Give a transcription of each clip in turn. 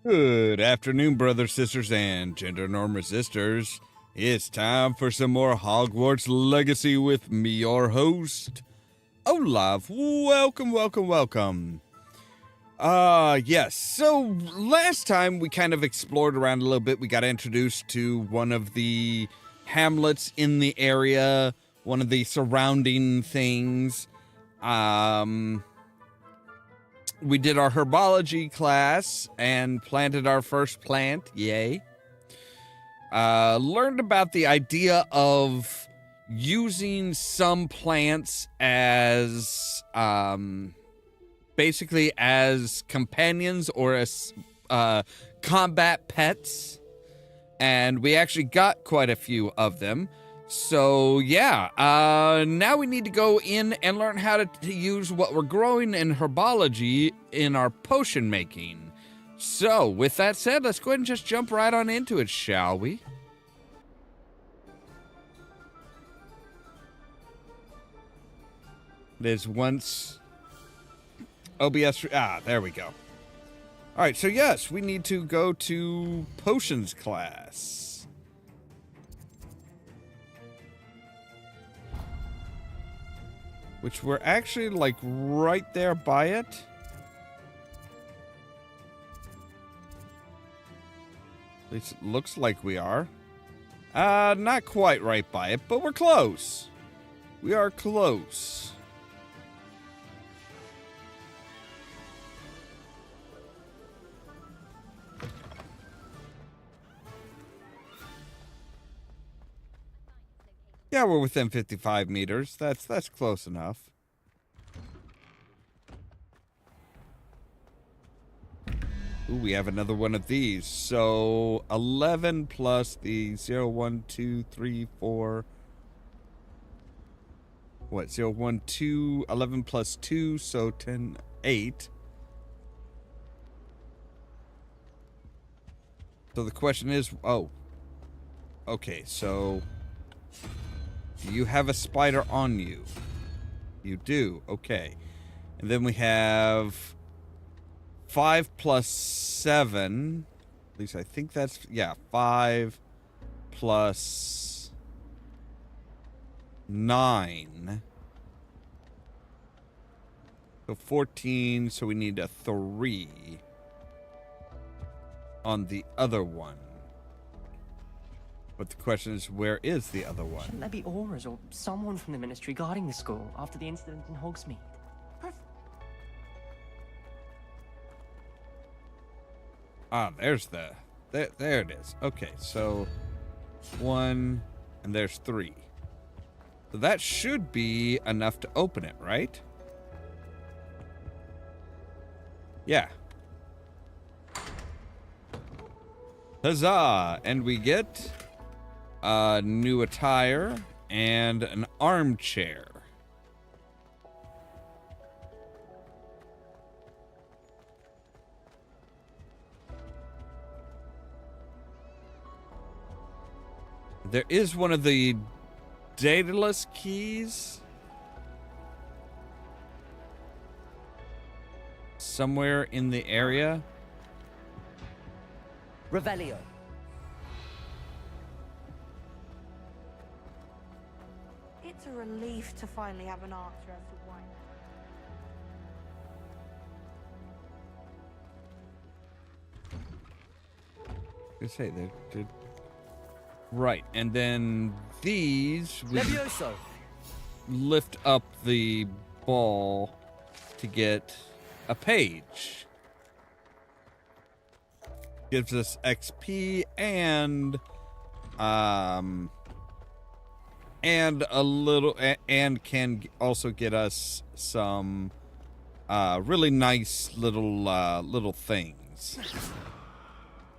Good afternoon, brothers, sisters, and gender norm resistors. It's time for some more Hogwarts Legacy with me, your host, Ollamh. Welcome. Yes. So last time we kind of explored around a little bit. We got introduced to one of the hamlets in the area, one of the surrounding things. We did our herbology class and planted our first plant. Yay. Learned about the idea of using some plants as basically as companions or as combat pets. And we actually got quite a few of them. So, yeah, now we need to go in and learn how to use what we're growing in herbology in our potion making. So, with that said, let's go ahead and just jump right on into it, shall we? There's once OBS. There we go. All right, so yes, we need to go to potions class. Which we're actually, like, right there by it. At least it looks like we are. Not quite right by it, but we're close. We are close. Yeah, we're within 55 meters. That's close enough. Ooh, we have another one of these. So 11 plus the 0, 1, 2, 3, 4. What? 0, 1, 2, 11 plus 2, so 10, 8. So the question is, okay, so do you have a spider on you? You do, okay. And then we have 5 plus 7. At least I think that's, 5 plus 9. So 14, so we need a 3 on the other one. But the question is, where is the other one? Shouldn't there be auras or someone from the ministry guarding the school after the incident in Hogsmeade? There's there it is. Okay, so 1, and there's 3. So that should be enough to open it, right? Yeah. Huzzah! And we get a new attire and an armchair. There is one of the Daedalus keys somewhere in the area. Revelio. It's a relief to finally have an answer as to why. I say they're right, and then these we Levioso. lift up the ball to get a page. Gives us XP and a little, and can also get us some really nice little things.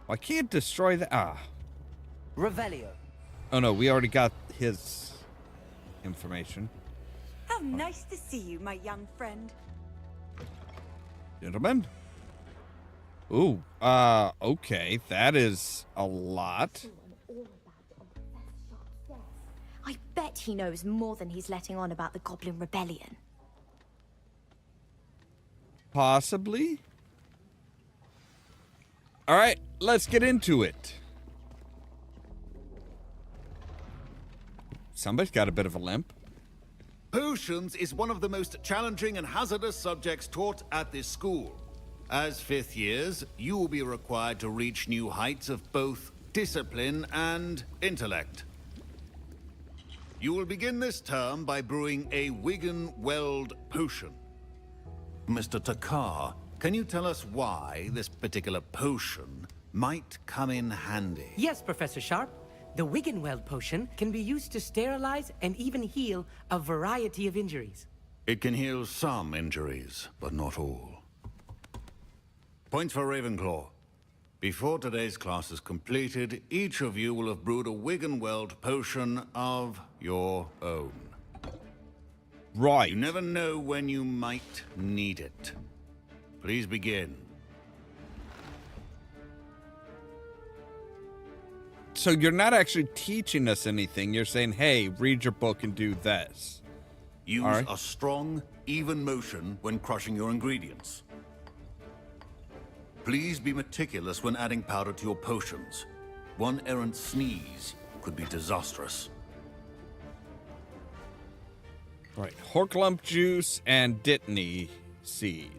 I can't destroy the Revelio. Oh no, we already got his information. How nice to see you, my young friend. Gentlemen. Ooh, okay, that is a lot. I bet he knows more than he's letting on about the Goblin Rebellion. Possibly. All right, let's get into it. Somebody's got a bit of a limp. Potions is one of the most challenging and hazardous subjects taught at this school. As fifth years, you will be required to reach new heights of both discipline and intellect. You will begin this term by brewing a Wigan-Weld potion. Mr. Takar, can you tell us why this particular potion might come in handy? Yes, Professor Sharp. The Wigan-Weld potion can be used to sterilize and even heal a variety of injuries. It can heal some injuries, but not all. Points for Ravenclaw. Before today's class is completed, each of you will have brewed a Wigan-Weld potion of your own. Right. You never know when you might need it. Please begin. So you're not actually teaching us anything. You're saying, hey, read your book and do this. Use right. a strong, even motion when crushing your ingredients. Please be meticulous when adding powder to your potions. One errant sneeze could be disastrous. Right. Horklump juice and Dittany seed.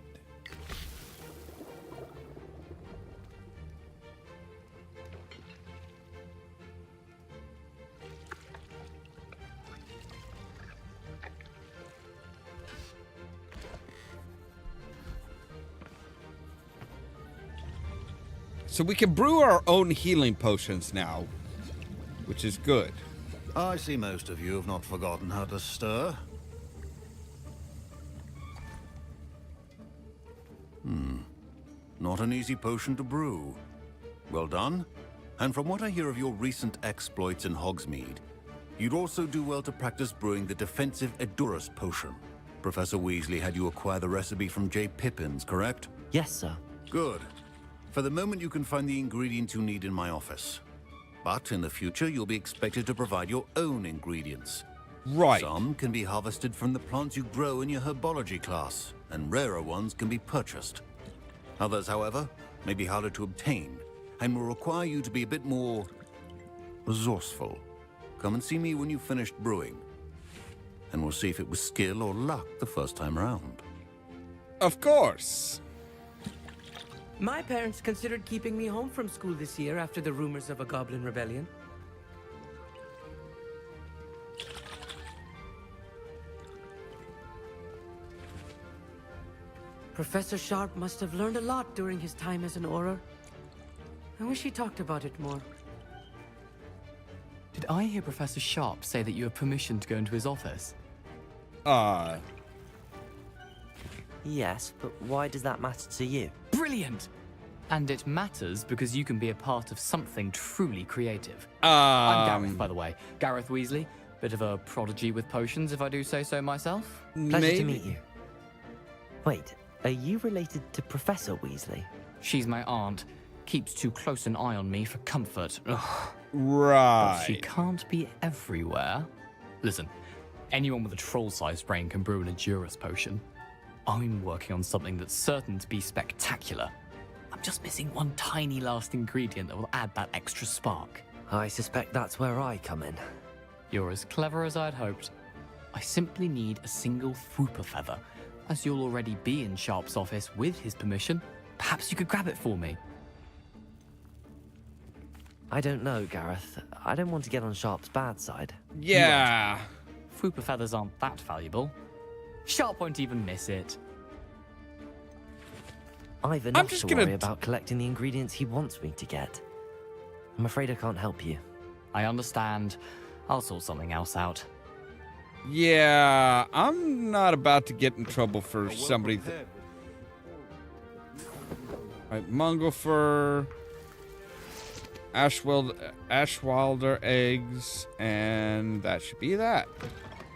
So we can brew our own healing potions now, which is good. I see most of you have not forgotten how to stir. Not an easy potion to brew. Well done. And from what I hear of your recent exploits in Hogsmeade, you'd also do well to practice brewing the defensive Edurus potion. Professor Weasley had you acquire the recipe from J. Pippins, correct? Yes, sir. Good. For the moment, you can find the ingredients you need in my office. But in the future, you'll be expected to provide your own ingredients. Right. Some can be harvested from the plants you grow in your herbology class, and rarer ones can be purchased. Others, however, may be harder to obtain, and will require you to be a bit more resourceful. Come and see me when you've finished brewing, and we'll see if it was skill or luck the first time around. Of course. My parents considered keeping me home from school this year after the rumors of a goblin rebellion. Professor Sharp must have learned a lot during his time as an Auror. I wish he talked about it more. Did I hear Professor Sharp say that you have permission to go into his office? Yes, but why does that matter to you? Brilliant! And it matters because you can be a part of something truly creative. I'm Gareth, by the way. Gareth Weasley. Bit of a prodigy with potions, if I do say so myself. Pleasure to meet you. Wait, are you related to Professor Weasley? She's my aunt. Keeps too close an eye on me for comfort. Ugh. Right. But she can't be everywhere. Listen, anyone with a troll-sized brain can brew an Edurus potion. I'm working on something that's certain to be spectacular. I'm just missing one tiny last ingredient that will add that extra spark. I suspect that's where I come in. You're as clever as I'd hoped. I simply need a single Fwooper feather. As you'll already be in Sharp's office with his permission, perhaps you could grab it for me. I don't know, Gareth. I don't want to get on Sharp's bad side. Yeah. Fwooper feathers aren't that valuable. Sharp won't even miss it. I've enough just to gonna worry about collecting the ingredients he wants me to get. I'm afraid I can't help you. I understand. I'll sort something else out. Yeah, I'm not about to get in trouble for somebody. Right, Mongolfur, Ashwalder eggs, and that should be that.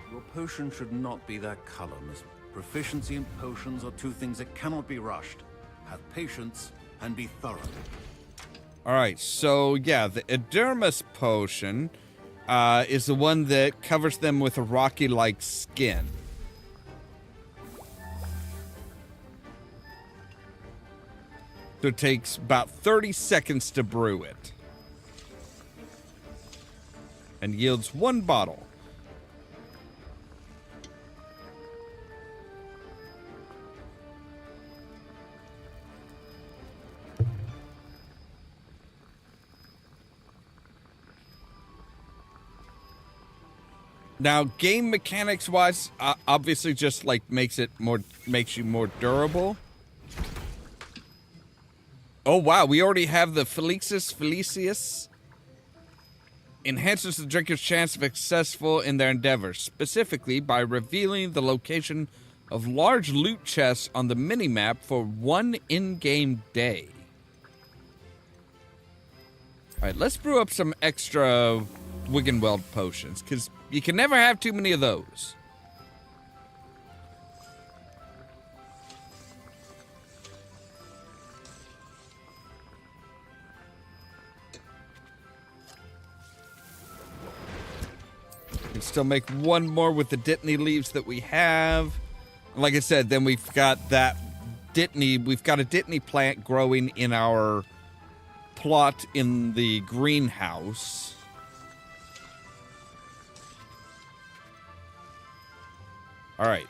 Your potion should not be that color, Miss. Proficiency and potions are two things that cannot be rushed. Have patience and be thorough. All right, so yeah, the Edurus potion is the one that covers them with a rocky-like skin. So it takes about 30 seconds to brew it. And yields 1 bottle. Now, game mechanics wise, obviously just like makes you more durable. Oh wow, we already have the Felicius. Enhances the drinker's chance of successful in their endeavors, specifically by revealing the location of large loot chests on the minimap for 1 in-game day. Alright, let's brew up some extra Wiggenweld potions, because you can never have too many of those. Can still make 1 more with the Dittany leaves that we have. And like I said, then we've got that Dittany. We've got a Dittany plant growing in our plot in the greenhouse. All right.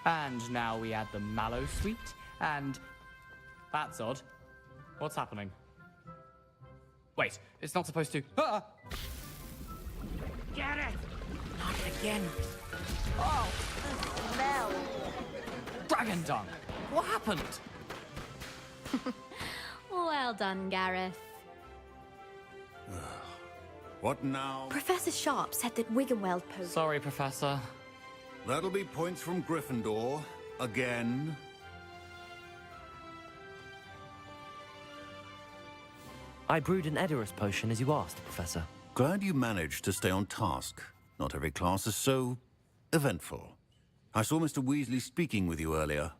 And now we add the mallow sweet, and that's odd. What's happening? Wait, it's not supposed to. Ah! Get it! Not again. Oh, the smell. Dragon dung! What happened? Well done, Gareth. What now? Professor Sharp said that Wiggenweld potion... Sorry, Professor. That'll be points from Gryffindor. Again. I brewed an Edorus potion as you asked, Professor. Glad you managed to stay on task. Not every class is so eventful. I saw Mr. Weasley speaking with you earlier.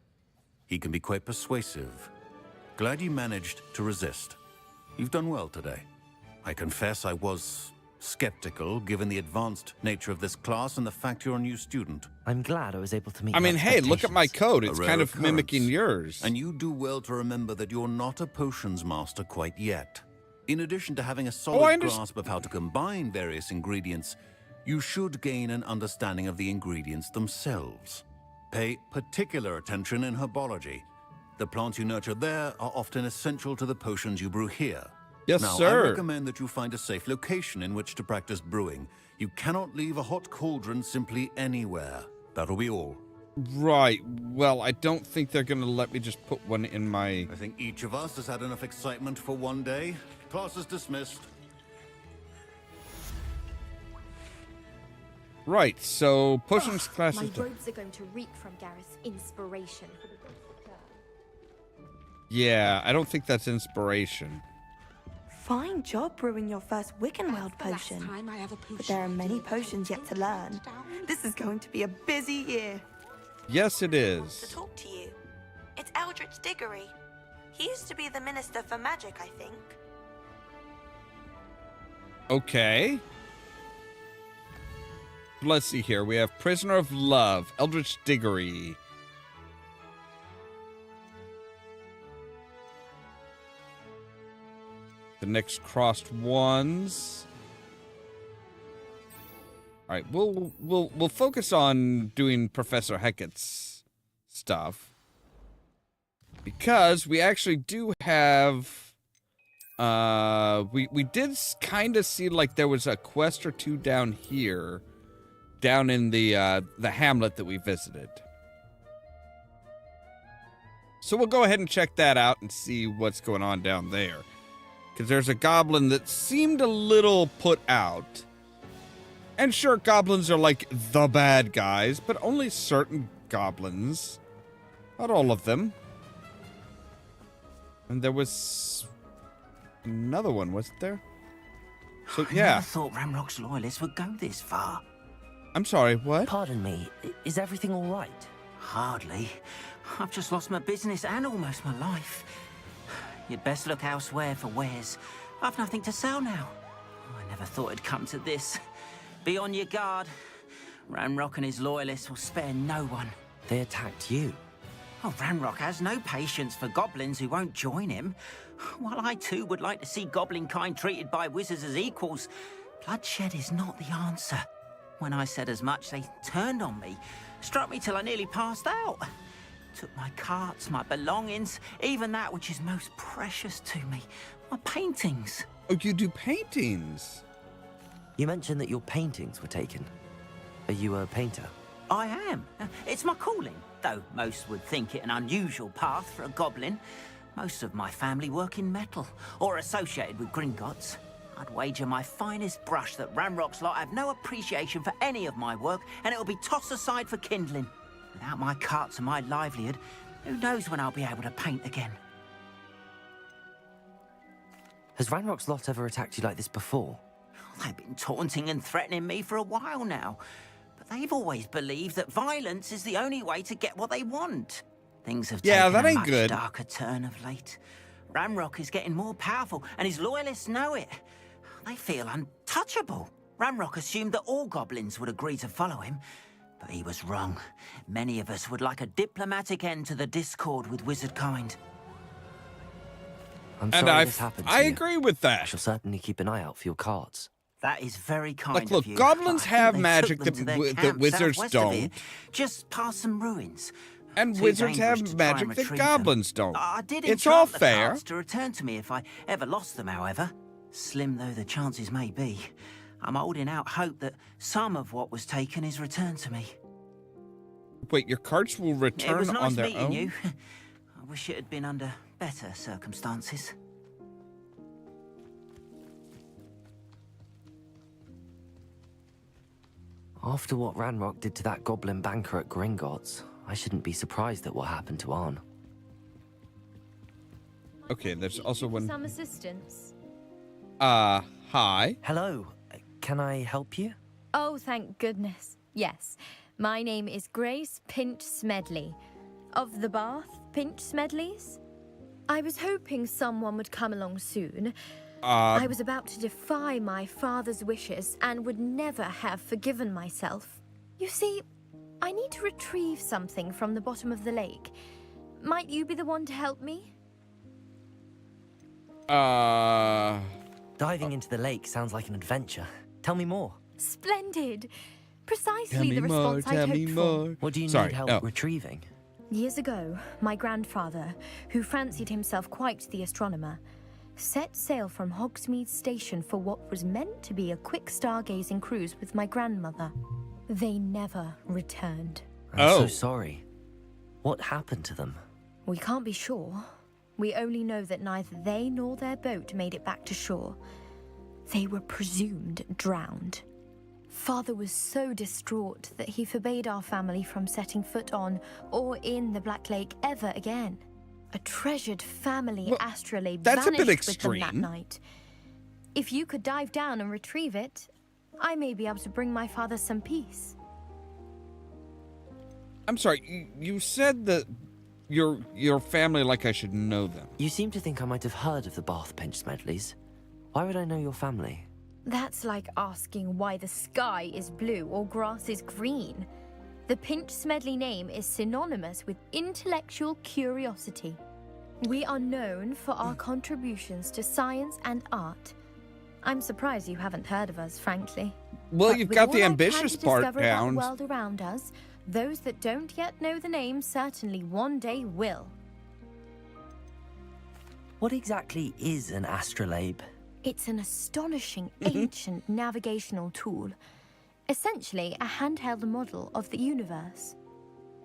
He can be quite persuasive. Glad you managed to resist. You've done well today. I confess I was skeptical, given the advanced nature of this class and the fact you're a new student. I'm glad I was able to meet I your mean, hey, look at my expectations. code. A It's rare kind of occurrence. mimicking yours. And you do well to remember that you're not a potions master quite yet. In addition to having a solid grasp of how to combine various ingredients, you should gain an understanding of the ingredients themselves. Pay particular attention in herbology. The plants you nurture there are often essential to the potions you brew here. Yes, now, sir. I recommend that you find a safe location in which to practice brewing. You cannot leave a hot cauldron simply anywhere. That'll be all. Right. Well, I don't think they're going to let me just put one in my... I think each of us has had enough excitement for one day. Class is dismissed. Right, so potions class My is done. robes are going to reek from Gareth's inspiration. Yeah, I don't think that's inspiration. Fine job brewing your first Wiggenweld potion. But there are many potions yet to learn. This is going to be a busy year. Yes, it To is. talk to you. It's Eldritch Diggory. He used to be the Minister for Magic, I think. Okay. Let's see here. We have Prisoner of Love, Eldritch Diggory. The next crossed ones. All right, we'll focus on doing Professor Hecat's stuff because we actually do have. We did kind of see like there was a quest or two down here, down in the hamlet that we visited. So we'll go ahead and check that out and see what's going on down there. Because there's a goblin that seemed a little put out. And sure, goblins are like the bad guys, but only certain goblins. Not all of them. And there was another one, wasn't there? So, I yeah. never thought Ramrock's loyalists would go this far. I'm sorry, what? Pardon me, is everything all right? Hardly. I've just lost my business and almost my life. You'd best look elsewhere for wares. I've nothing to sell now. I never thought it'd come to this. Be on your guard. Ramrock and his loyalists will spare no one. They attacked you. Oh, Ranrock has no patience for goblins who won't join him. While I too would like to see goblin kind treated by wizards as equals, bloodshed is not the answer. When I said as much, they turned on me, struck me till I nearly passed out. Took my carts, my belongings, even that which is most precious to me, my paintings. Oh, you do paintings? You mentioned that your paintings were taken. Are you a painter? I am. It's my calling, though most would think it an unusual path for a goblin. Most of my family work in metal, or associated with Gringotts. I'd wager my finest brush that Ranrock's lot have no appreciation for any of my work, and it'll be tossed aside for kindling. Without my carts and my livelihood, who knows when I'll be able to paint again. Has Ranrock's lot ever attacked you like this before? They've been taunting and threatening me for a while now, but they've always believed that violence is the only way to get what they want. Things have taken that a ain't much good. darker turn of late. Ranrock is getting more powerful, and his loyalists know it. They feel untouchable. Ranrock assumed that all goblins would agree to follow him, but he was wrong. Many of us would like a diplomatic end to the discord with wizard kind. I'm And sorry this happened to I you. agree with I that. shall certainly keep an eye out for your cards. That is very kind Look, of you. goblins I think have they magic took them that to their that camp wizards southwest of here, don't. just past some ruins. And Too wizards dangerous have to try and magic that retrieve them. goblins don't. I did It's all enchant the fair. cards to return to me if I ever lost them, however. Slim though the chances may be, I'm holding out hope that some of what was taken is returned to me. Wait, your cards will It return was nice on their meeting own? you. I wish it had been under better circumstances. After what Ranrock did to that goblin banker at Gringotts, I shouldn't be surprised at what happened to Arn. Okay, there's also one. Some assistance. Hi. Hello, can I help you? Oh, thank goodness. Yes. My name is Grace Pinch Smedley. Of the Bath Pinch Smedleys? I was hoping someone would come along soon. I was about to defy my father's wishes and would never have forgiven myself. You see, I need to retrieve something from the bottom of the lake. Might you be the one to help me? Diving into the lake sounds like an adventure. Tell me more. Splendid. Tell Precisely me the more, response tell I'd me hoped more. for. What do you Sorry, need help no. retrieving? Years ago, my grandfather, who fancied himself quite the astronomer, set sail from Hogsmeade Station for what was meant to be a quick stargazing cruise with my grandmother. They never returned. I'm Oh. so sorry. What happened to them? We can't be sure. We only know that neither they nor their boat made it back to shore. They were presumed drowned. Father was so distraught that he forbade our family from setting foot on or in the Black Lake ever again. A treasured family Well, astrolabe that's a bit vanished with them that extreme. night. If you could dive down and retrieve it, I may be able to bring my father some peace. I'm sorry, you said that your family like I should know them. You seem to think I might have heard of the Bath Pinch Smedleys. Why would I know your family? That's like asking why the sky is blue or grass is green. The Pinch Smedley name is synonymous with intellectual curiosity. We are known for our contributions to science and art. I'm surprised you haven't heard of us, frankly. Well, But you've with got all the I ambitious can to part discover about down. the world around us, those that don't yet know the name certainly one day will. What exactly is an astrolabe? It's an astonishing ancient navigational tool, essentially a handheld model of the universe.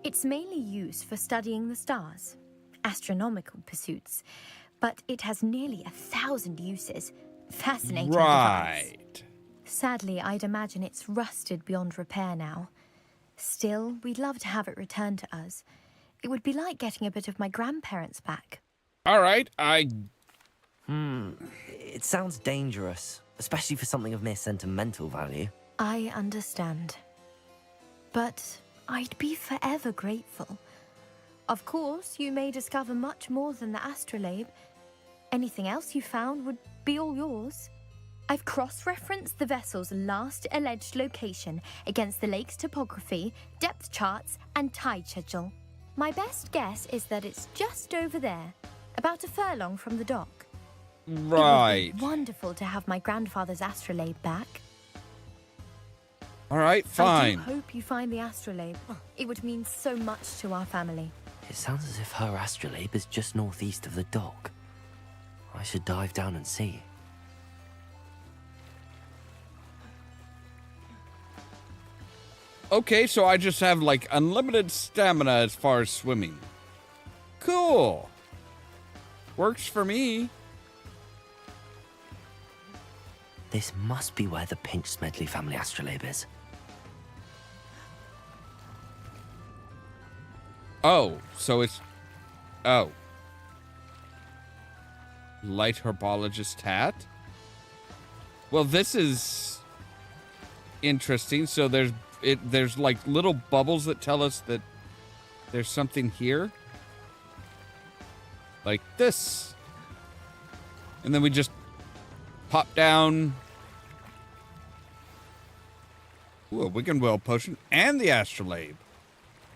It's mainly used for studying the stars, astronomical pursuits, but it has nearly 1,000 uses. Fascinating device. Right. Sadly, I'd imagine it's rusted beyond repair now. Still, we'd love to have it returned to us. It would be like getting a bit of my grandparents back. All right, It sounds dangerous, especially for something of mere sentimental value. I understand. But I'd be forever grateful. Of course, you may discover much more than the astrolabe. Anything else you found would be all yours. I've cross-referenced the vessel's last alleged location against the lake's topography, depth charts, and tide schedule. My best guess is that it's just over there, about a furlong from the dock. Right. It would be wonderful to have my grandfather's astrolabe back. All right, fine. I do hope you find the astrolabe. It would mean so much to our family. It sounds as if her astrolabe is just northeast of the dock. I should dive down and see. Okay, so I just have, like, unlimited stamina as far as swimming. Cool. Works for me. This must be where the Pinch Smedley family astrolabe is. Oh, so it's... Oh. Light herbologist hat? Well, this is interesting. So there's like little bubbles that tell us that there's something here. Like this. And then we just pop down. Ooh, a Wiggenwell potion and the astrolabe.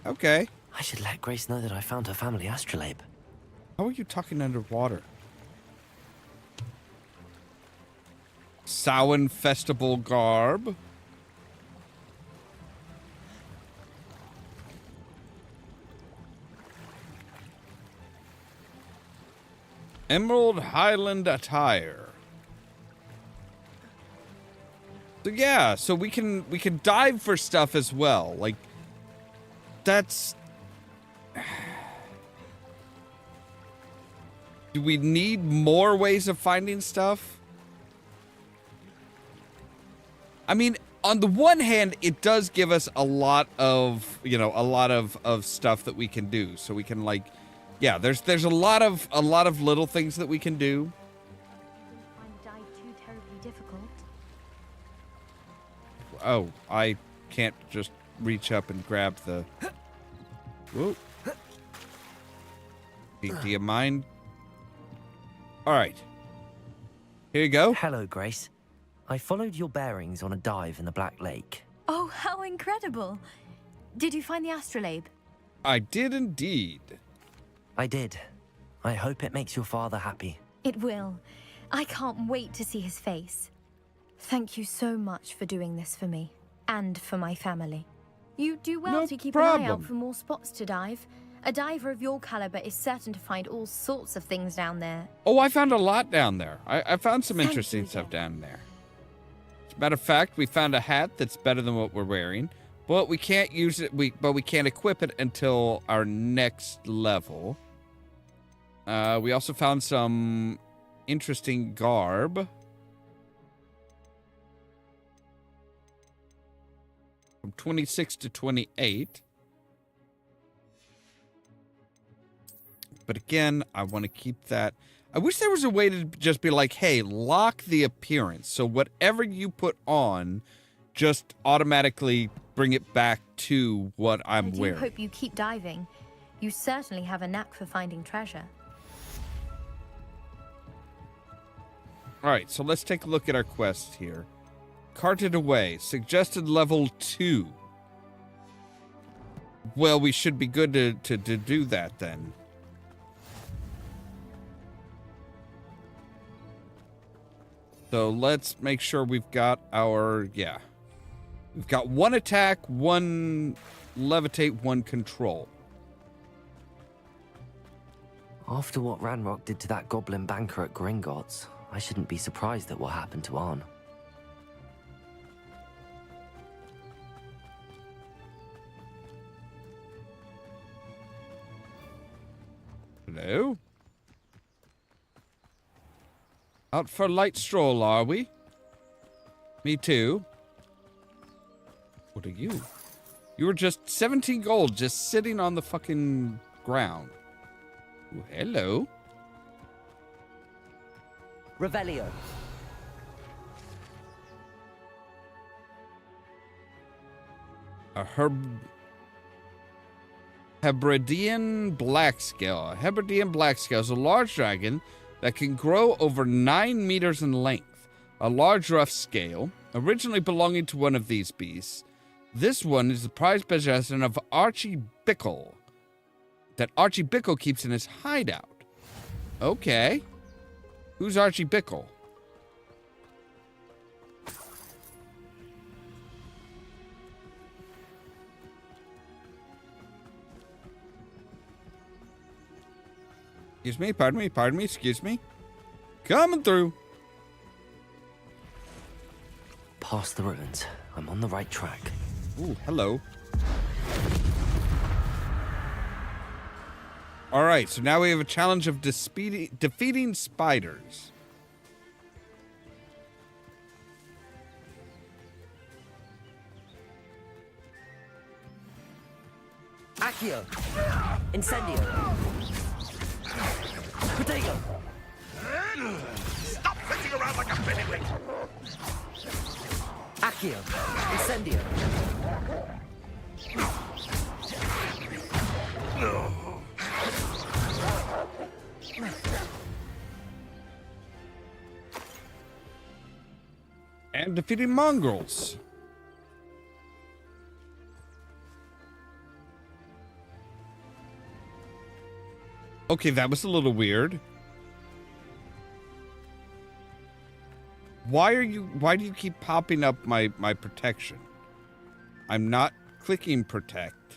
Okay. I should let Grace know that I found her family astrolabe. How are you talking underwater? Samhain festival garb. Emerald Highland attire. So yeah, so we can dive for stuff as well. Like that's do we need more ways of finding stuff? I mean, on the one hand, it does give us a lot of, you know, a lot of stuff that we can do. So we can like, yeah, there's a lot of little things that we can do. Find the dive too terribly difficult. Oh, I can't just reach up and grab the. Whoa. Do you mind? All right. Here you go. Hello, Grace. I followed your bearings on a dive in the Black Lake. Oh, how incredible! Did you find the astrolabe? I did indeed. I did. I hope it makes your father happy. It will. I can't wait to see his face. Thank you so much for doing this for me. And for my family. You do well No to keep an eye out problem. for more spots to dive. A diver of your caliber is certain to find all sorts of things down there. Oh, I found a lot down there. I found some Thank interesting you, stuff Jen. down there. As a matter of fact, we found a hat that's better than what we're wearing, but we can't use it. But we can't equip it until our next level. We also found some interesting garb. From 26 to 28. But again, I want to keep that. I wish there was a way to just be like, hey, lock the appearance. So whatever you put on, just automatically bring it back to what I'm I do wearing. hope you keep diving. You certainly have a knack for finding treasure. All right, so let's take a look at our quest here. Carted away. Suggested level 2. Well, we should be good to do that then. So let's make sure we've got our, yeah. We've got 1 attack, 1 levitate, 1 control. After what Ranrock did to that goblin banker at Gringotts, I shouldn't be surprised at what happened to Arn. Hello? Out for a light stroll, are we? Me too. What are you? You were just 17 gold just sitting on the fucking ground. Ooh, hello. Revelio. A Hebridean Blackscale. A Hebridean Blackscale is a large dragon that can grow over 9 meters in length. A large rough scale, originally belonging to one of these beasts. This one is the prized possession of Archie Bickle. that Archie Bickle keeps in his hideout. Okay. Who's Archie Bickle? Excuse me, pardon me, excuse me. Coming through. Past the ruins. I'm on the right track. Ooh, hello. All right, so now we have a challenge of defeating spiders. Accio! Incendio! Potato! Stop sitting around like a pennyweight! Accio! Incendio! And defeating mongrels. Okay, that was a little weird. Why do you keep popping up my protection? I'm not clicking protect.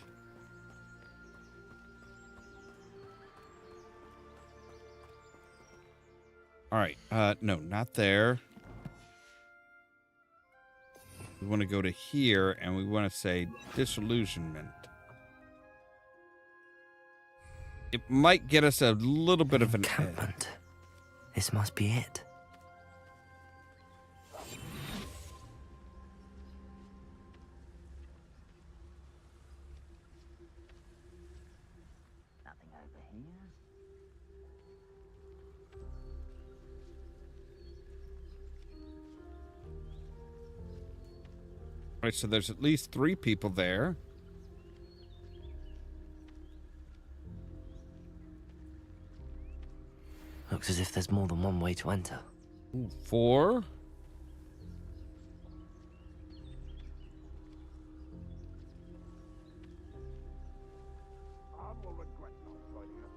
All right, no, not there. We want to go to here and we want to say disillusionment. It might get us a little bit of an encampment. This must be it. Nothing over here. All right, so there's at least 3 people there. Looks as if there's more than one way to enter. Ooh, 4. Tom will regret not joining us.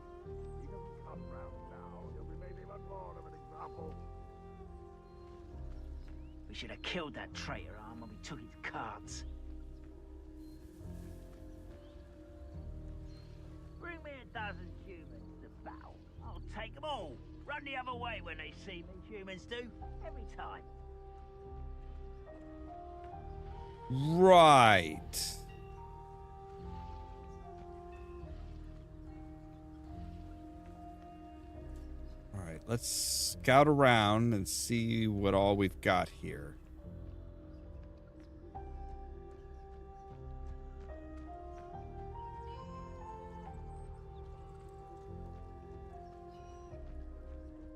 He doesn't come round now. He'll be made even more of an example. We should have killed that traitor arm when we took his cards. Bring me a dozen humans to battle. I'll take them all. Run the other way when they see me. Humans do. Every time. Right. All right, let's scout around and see what all we've got here.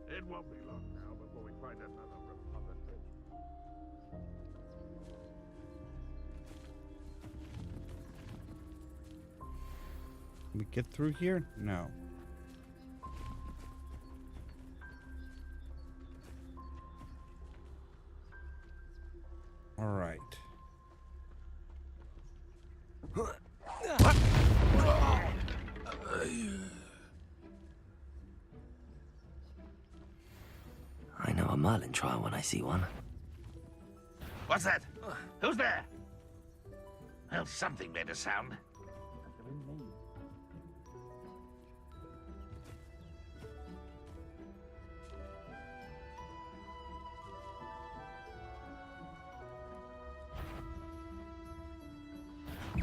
It won't be long now before we find another repository. Can we get through here? No. All right. I know a Merlin trial when I see one. What's that? Who's there? Well, something made a sound.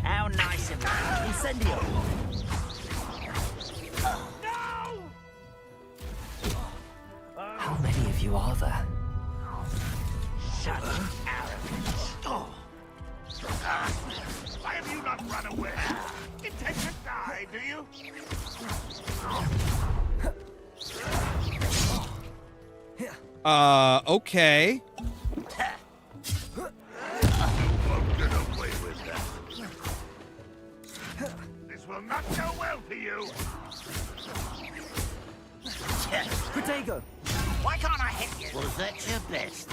How nice of you. Incendio. How many of you are there? Shut up, arrogance. Oh. Why have you not run away? Intend to die, do you? Okay. You won't get away with that. This will not go well for you. Protego! Why can't I hit you? Was that your best?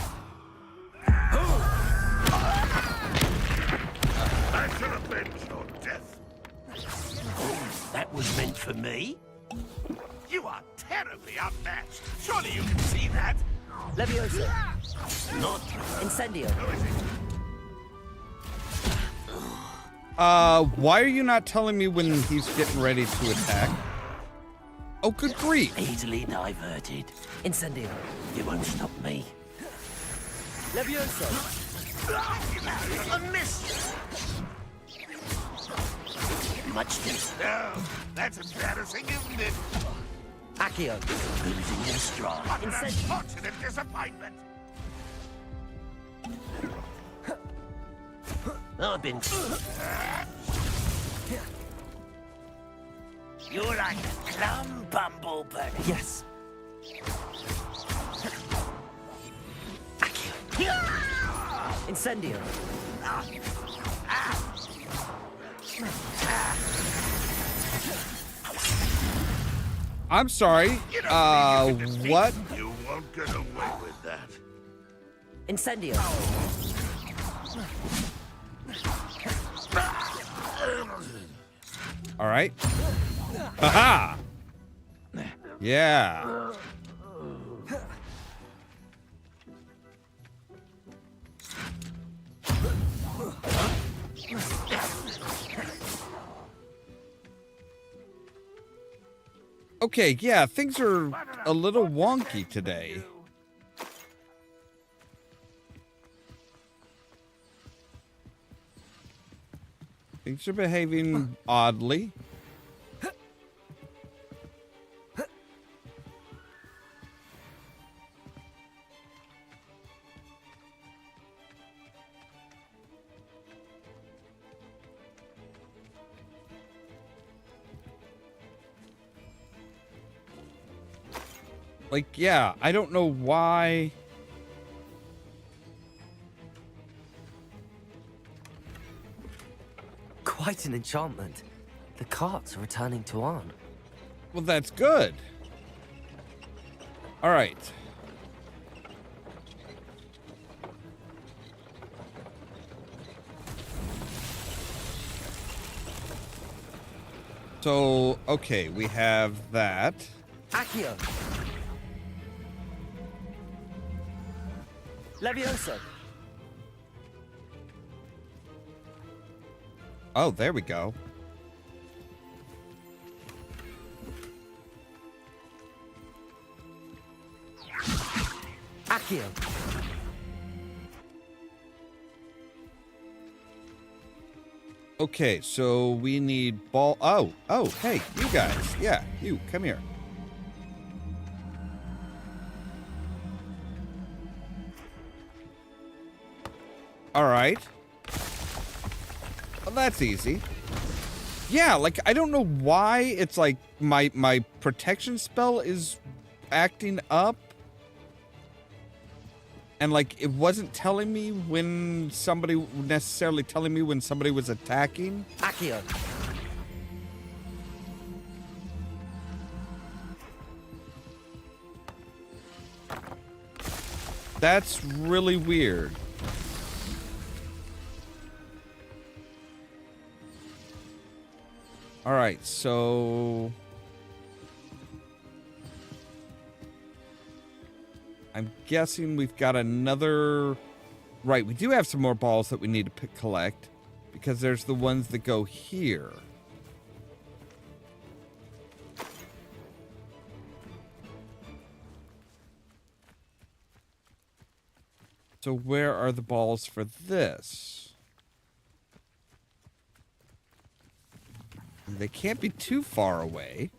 I should have been your death. That was meant for me? You are terribly outmatched. Surely you can see that. Leviosa. Not Incendio. Why are you not telling me when he's getting ready to attack? Oh, good grief. easily diverted. Incendio. You won't stop me. Leviosa. A miss! Much this. No, that's embarrassing, isn't it? Accio. Losing your stride. What an unfortunate disappointment! I've been... You're like a plum bumblebird. Yes. Incendio. I'm sorry. What? You won't get away with that. Incendio. All right. Haha. Yeah. Okay, yeah, things are a little wonky today. Things are behaving oddly. Like, yeah, I don't know why. Quite an enchantment. The carts are returning to Arn. Well, that's good. All right. So, okay, we have that. Accio. Leviosa. Oh, there we go. Accio. Okay, so we need ball. Oh, hey, you guys. Yeah, you, come here. All right. Well, that's easy. Yeah, like, I don't know why it's like my protection spell is acting up. And, like, it wasn't telling me when somebody, necessarily telling me when somebody was attacking. Accio. That's really weird. All right, so I'm guessing we've got another. Right, we do have some more balls that we need to collect because there's the ones that go here. So where are the balls for this? They can't be too far away.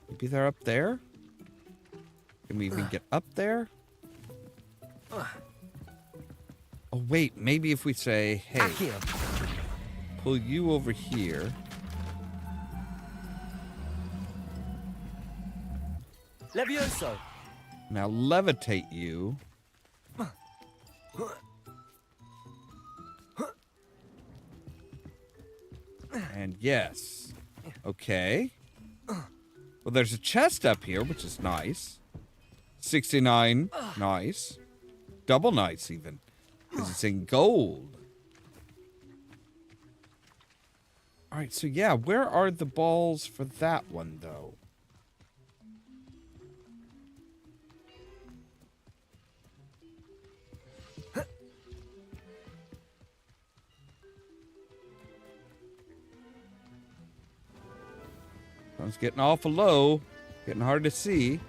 Maybe they're up there? Can we even get up there? Oh, wait. Maybe if we say, hey, pull you over here. Levioso. Now levitate you. And yes. Okay. Well, there's a chest up here, which is nice. 69. Nice. Double nice, even. because it's in gold. All right, so yeah, where are the balls for that one, though? It's getting awful low, getting hard to see.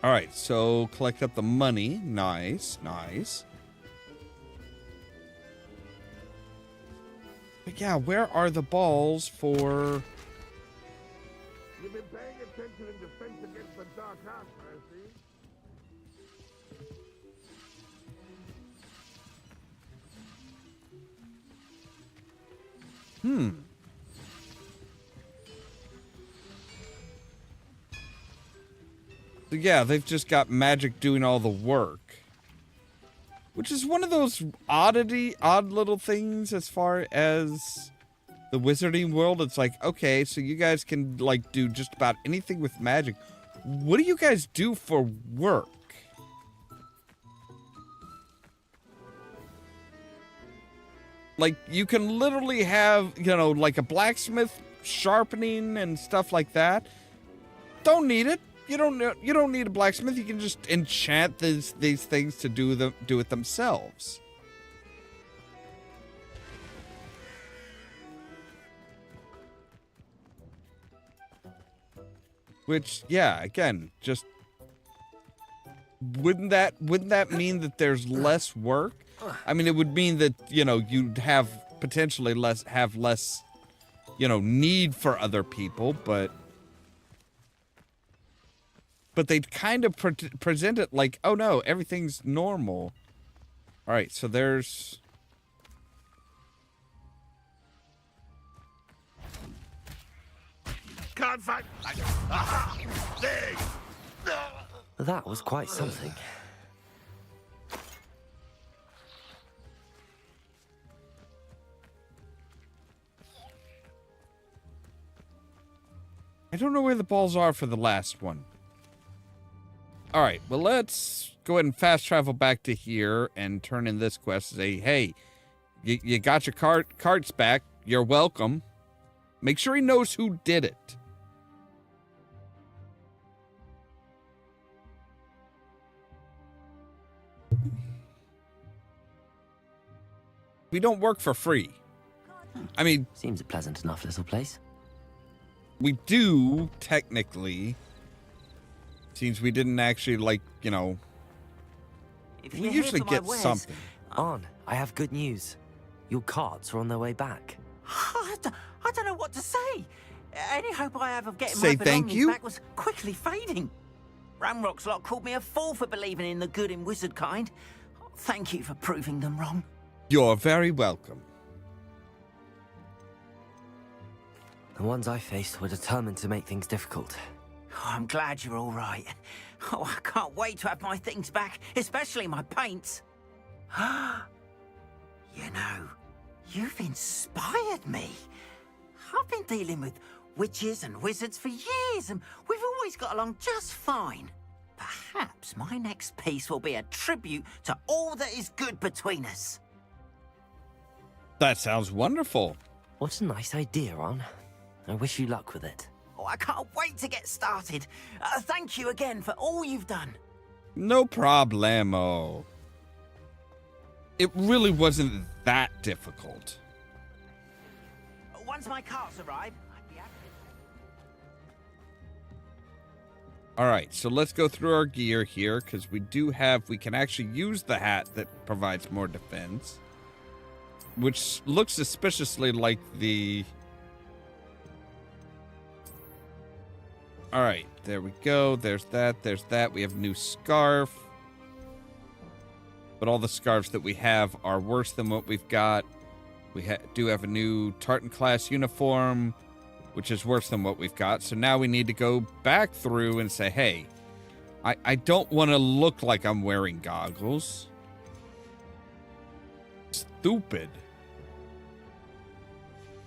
All right, so collect up the money. Nice, nice. But yeah, where are the balls for... You've been paying attention in defense against the dark arts, I see. So yeah, they've just got magic doing all the work. Which is one of those odd little things as far as the wizarding world. It's like, okay, so you guys can like do just about anything with magic. What do you guys do for work? Like, you can literally have, you know, like a blacksmith sharpening and stuff like that. Don't need it. You don't need a blacksmith. You can just enchant these things to do it themselves. Which, yeah, again, just wouldn't that mean that there's less work? I mean, it would mean that, you know, you'd have potentially less, you know, need for other people, but they'd kind of present it like, oh no, everything's normal. All right, so there's... Can't find... Aha! There! That was quite something. I don't know where the balls are for the last one. All right, well, let's go ahead and fast travel back to here and turn in this quest. Say, hey, you got your carts back. You're welcome. Make sure he knows who did it. We don't work for free. I mean... Seems a pleasant enough little place. We do, technically. Seems we didn't actually, like, you know... We usually get something. On, I have good news. Your carts are on their way back. I don't know what to say. Any hope I have of getting Say my thank belongings you. back was quickly fading. Ramrock's lot called me a fool for believing in the good in wizard kind. Thank you for proving them wrong. You're very welcome. The ones I faced were determined to make things difficult. Oh, I'm glad you're all right. Oh, I can't wait to have my things back, especially my paints. You know, you've inspired me. I've been dealing with witches and wizards for years, and we've always got along just fine. Perhaps my next piece will be a tribute to all that is good between us. That sounds wonderful. What a nice idea, Ron. I wish you luck with it. Oh, I can't wait to get started. Thank you again for all you've done. No problemo. It really wasn't that difficult. Once my carts arrive, I'd be happy All right, so let's go through our gear here, because we can actually use the hat that provides more defense, which looks suspiciously like the... All right, there we go. There's that. We have a new scarf. But all the scarves that we have are worse than what we've got. We do have a new Tartan class uniform, which is worse than what we've got. So now we need to go back through and say, hey, I don't want to look like I'm wearing goggles. Stupid.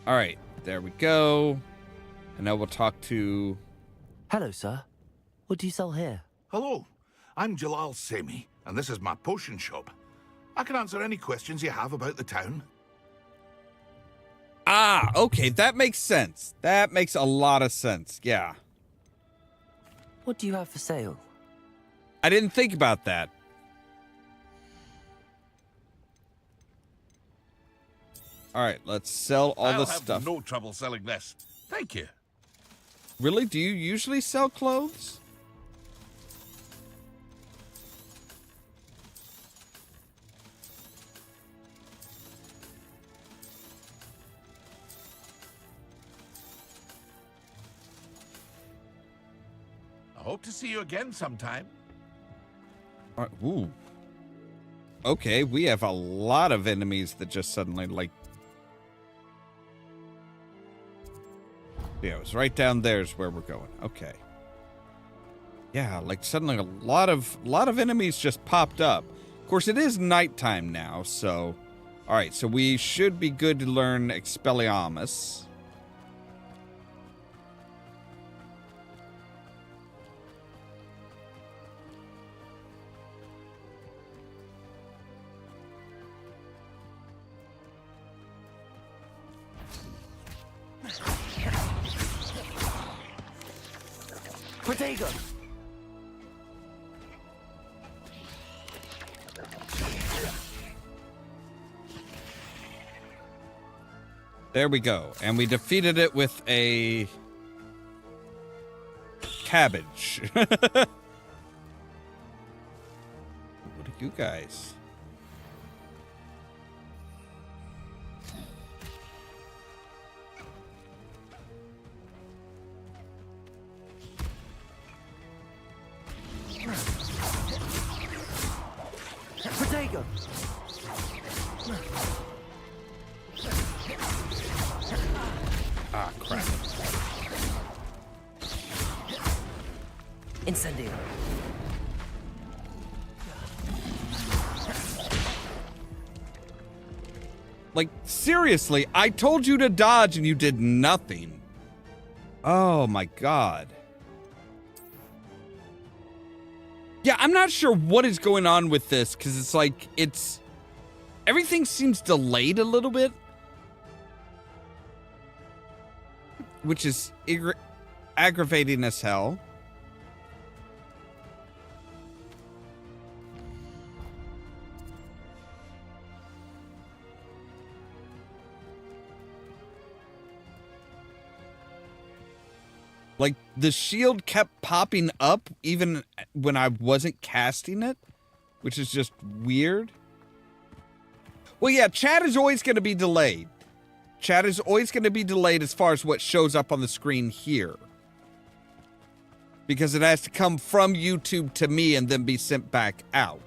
All right, there we go. And now we'll talk to... Hello, sir. What do you sell here? Hello, I'm Jalal Semi, and this is my potion shop. I can answer any questions you have about the town. Ah, okay, that makes sense. That makes a lot of sense, yeah. What do you have for sale? I didn't think about that. All right, let's sell all I'll the have stuff. no trouble selling this. Thank you. Really? Do you usually sell clothes? I hope to see you again sometime. All right, ooh. Okay, we have a lot of enemies that just suddenly, like... Yeah, it was right down there is where we're going. Okay. Yeah, like suddenly a lot of enemies just popped up. Of course, it is nighttime now, so... Alright, so we should be good to learn Expelliarmus. Protego! There we go. And we defeated it with a... cabbage. What are you guys? Protego! Ah, crap. Incendio. Like, seriously, I told you to dodge and you did nothing. Oh my god. Yeah, I'm not sure what is going on with this, because it's like, everything seems delayed a little bit. Which is aggravating as hell. Like, the shield kept popping up even when I wasn't casting it, which is just weird. Well, yeah, chat is always going to be delayed. Chat is always going to be delayed as far as what shows up on the screen here. Because it has to come from YouTube to me and then be sent back out.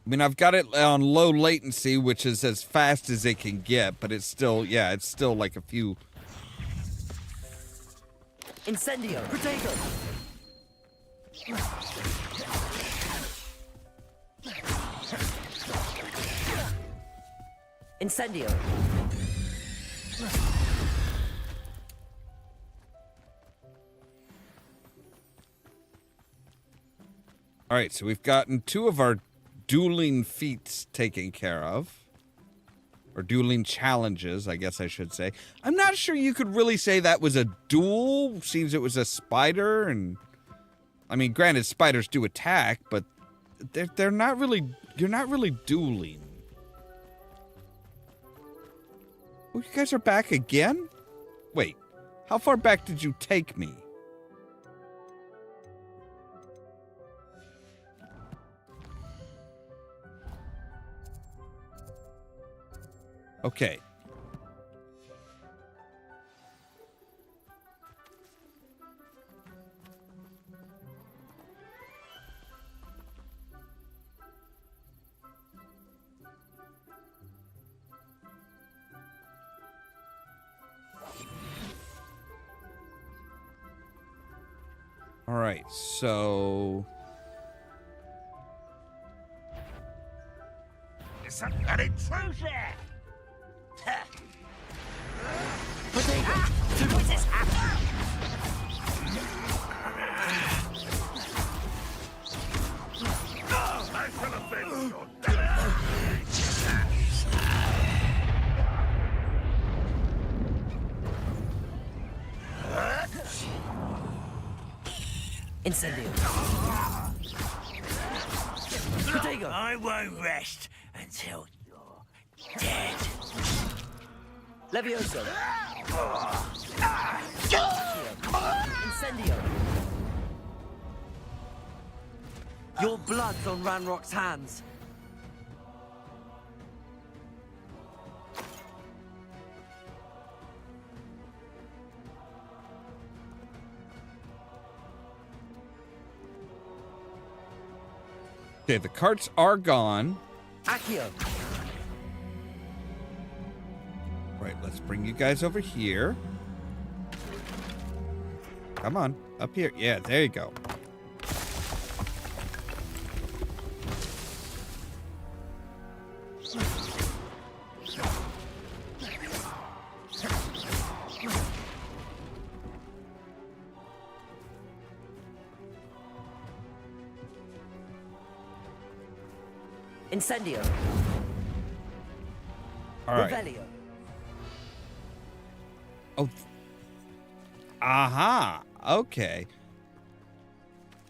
I mean, I've got it on low latency, which is as fast as it can get, but it's still, yeah, it's still like a few... Incendio! Protego! Incendio! All right, so we've gotten 2 of our dueling feats taken care of. Or dueling challenges, I guess I should say. I'm not sure you could really say that was a duel. Seems it was a spider, and... I mean, granted, spiders do attack, but they're not really... You're not really dueling. Oh, you guys are back again? Wait, how far back did you take me? Okay. All right, so... Some an intrusion! What's this happen? I shall avenge your death! Incendio. Potato. I won't rest until you're dead. Levioso. Incendio. Your blood's on Ranrock's hands. Okay, the carts are gone. Accio. Right, let's bring you guys over here. Come on, up here. Yeah, there you go. Incendio. All right. Revelio. Oh. Aha. Okay.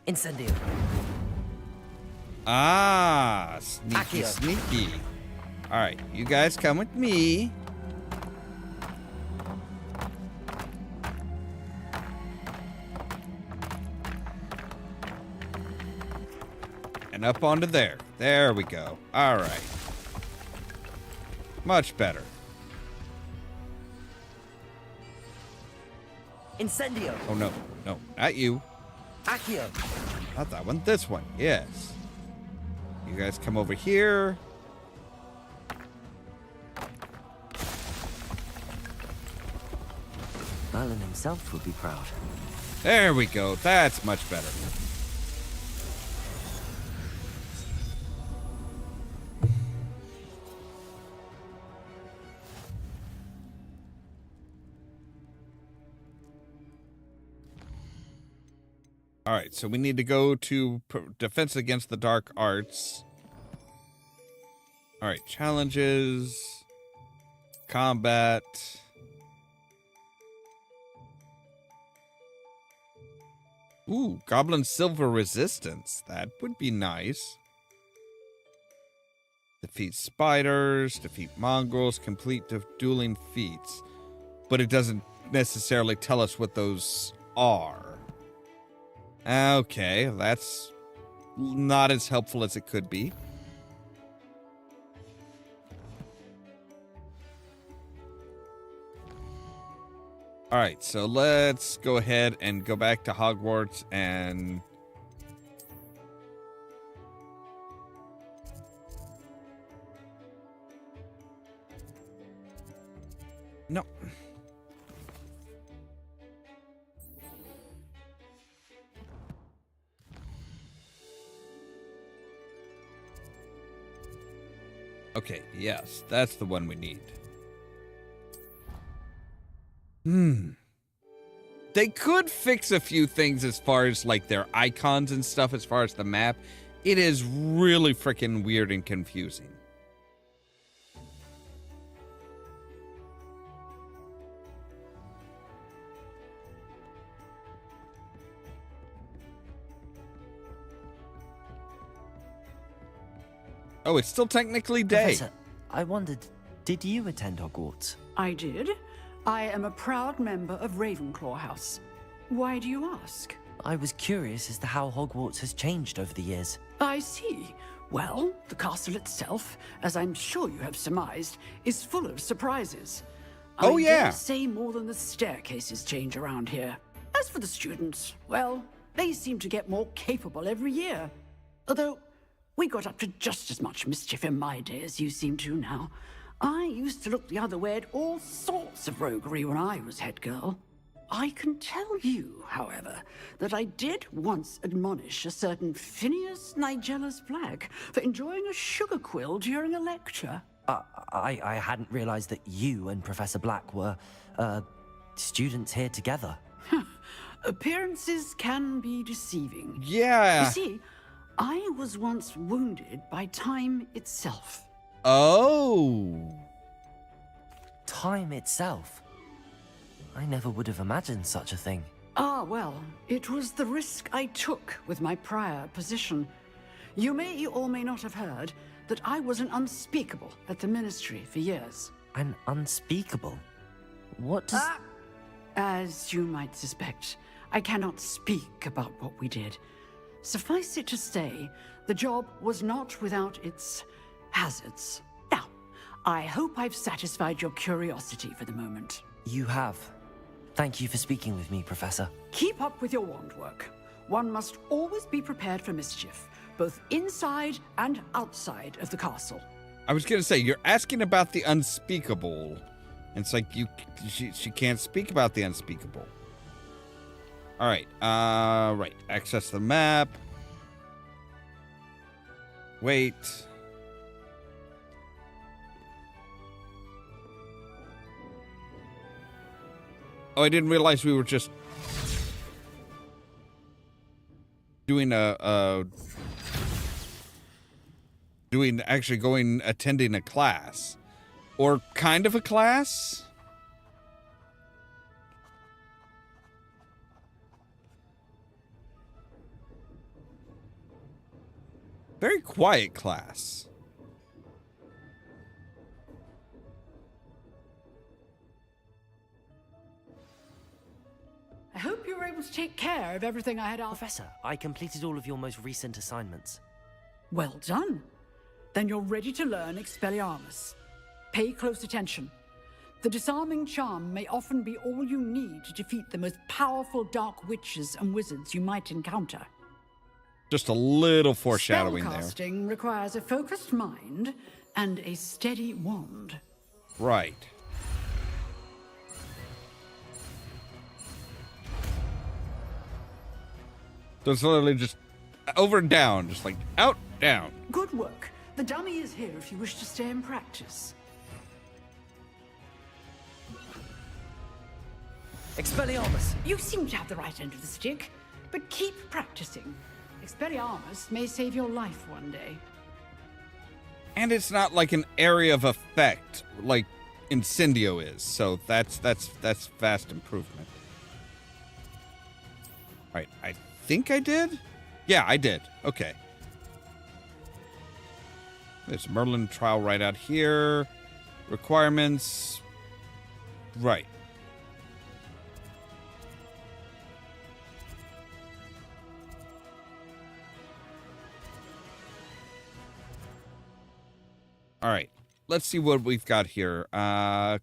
Incendio. Ah, sneaky, Accio. sneaky. All right, you guys come with me. And up onto there. There we go. All right. Much better. Incendio. Oh, no. No, not you. Accio. Not that one. This one. Yes. You guys come over here. Merlin himself would be proud. There we go. That's much better. All right, so we need to go to Defense Against the Dark Arts. All right, challenges, combat. Ooh, Goblin Silver Resistance. That would be nice. Defeat spiders, defeat mongrels, complete dueling feats. But it doesn't necessarily tell us what those are. Okay, that's not as helpful as it could be. All right, so let's go ahead and go back to Hogwarts and... No. Okay, yes, that's the one we need. They could fix a few things as far as like their icons and stuff as far as the map. It is really freaking weird and confusing. Oh, it's still technically day. Professor, I wondered, did you attend Hogwarts? I did. I am a proud member of Ravenclaw House. Why do you ask? I was curious as to how Hogwarts has changed over the years. I see. Well, the castle itself, as I'm sure you have surmised, is full of surprises. Oh, I yeah. dare say more than the staircases change around here. As for the students, well, they seem to get more capable every year. Although, we got up to just as much mischief in my day as you seem to now. I used to look the other way at all sorts of roguery when I was head girl. I can tell you, however, that I did once admonish a certain Phineas Nigella's Black for enjoying a sugar quill during a lecture. I hadn't realized that you and Professor Black were, students here together. Appearances can be deceiving. Yeah. You see, I was once wounded by time itself. Oh. Time itself? I never would have imagined such a thing. Ah, well, it was the risk I took with my prior position. You may or may not have heard that I was an unspeakable at the Ministry for years. An unspeakable? What does... As you might suspect, I cannot speak about what we did. Suffice it to say, the job was not without its hazards. Now, I hope I've satisfied your curiosity for the moment. You have. Thank you for speaking with me, Professor. Keep up with your wand work. One must always be prepared for mischief, both inside and outside of the castle. I was going to say, you're asking about the unspeakable. It's like she can't speak about the unspeakable. All right. Right. Access the map. Wait. Oh, I didn't realize we were just doing attending a class. Or kind of a class? Very quiet class. I hope you were able to take care of everything I had asked. Professor, I completed all of your most recent assignments. Well done. Then you're ready to learn Expelliarmus. Pay close attention. The disarming charm may often be all you need to defeat the most powerful dark witches and wizards you might encounter. Just a little foreshadowing there. Spellcasting requires a focused mind and a steady wand. Right. So it's literally just over and down, just like out, down. Good work. The dummy is here if you wish to stay and practice. Expelliarmus! You seem to have the right end of the stick, but keep practicing. Expelliarmus may save your life one day. And it's not like an area of effect like Incendio is, so that's vast improvement. All right, I think I did? Yeah, I did. Okay. There's Merlin trial right out here. Requirements. Right. All right, let's see what we've got here.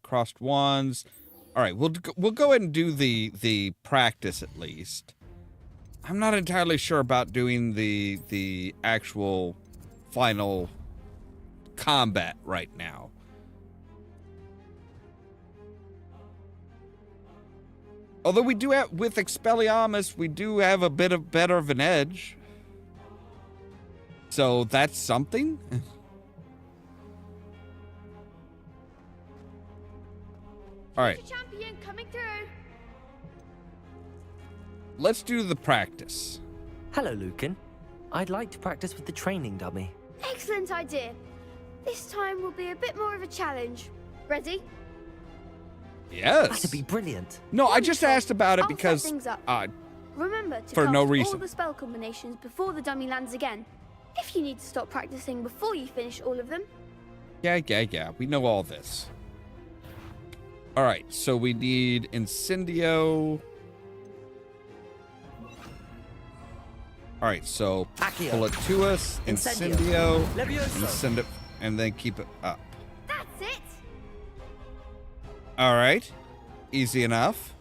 Crossed wands. All right, we'll go ahead and do the practice at least. I'm not entirely sure about doing the actual final combat right now. Although we do have, with Expelliarmus, we do have a bit of better of an edge. So that's something. All right. Champion coming through. Let's do the practice. Hello, Lucan. I'd like to practice with the training dummy. Excellent idea. This time will be a bit more of a challenge. Ready? Yes. That'd be brilliant. No, I just asked about it because set things up. Remember to for cast no all reason. the spell combinations before the dummy lands again. If you need to stop practicing before you finish all of them. Yeah. We know all this. All right, so we need Incendio. All right, so Accio. pull it to us, Incendio, Levioso. and send it, and then keep it up. That's it. All right, easy enough.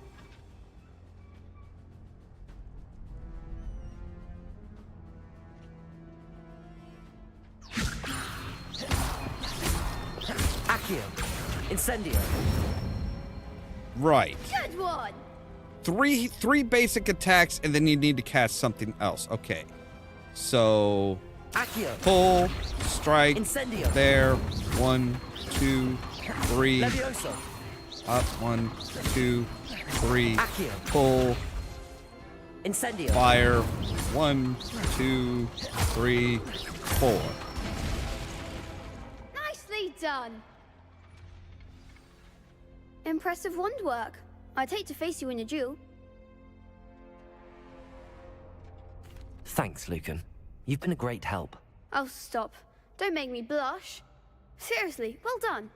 Accio. Incendio. Right. Good one. three basic attacks, and then you need to cast something else. Okay. So Accio. pull, strike, Incendio. there. 1, 2, 3. Levioso. Up, 1, 2, 3. Accio. Pull, Incendio. fire. 1, 2, 3, 4. Nicely done. Impressive wand work. I'd hate to face you in a duel. Thanks, Lucan. You've been a great help. Oh, stop. Don't make me blush. Seriously, well done.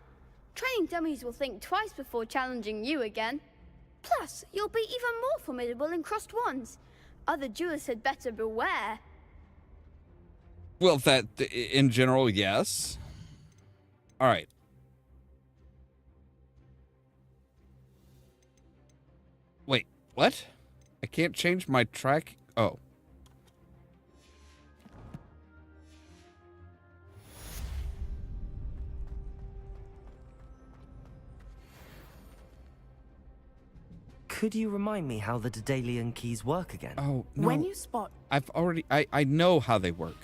Training dummies will think twice before challenging you again. Plus, you'll be even more formidable in crossed wands. Other duelists had better beware. Well, that, in general, yes. All right. Wait, what? I can't change my track? Oh. Could you remind me how the Daedalian keys work again? Oh, no. When you spot... I've already... I know how they work.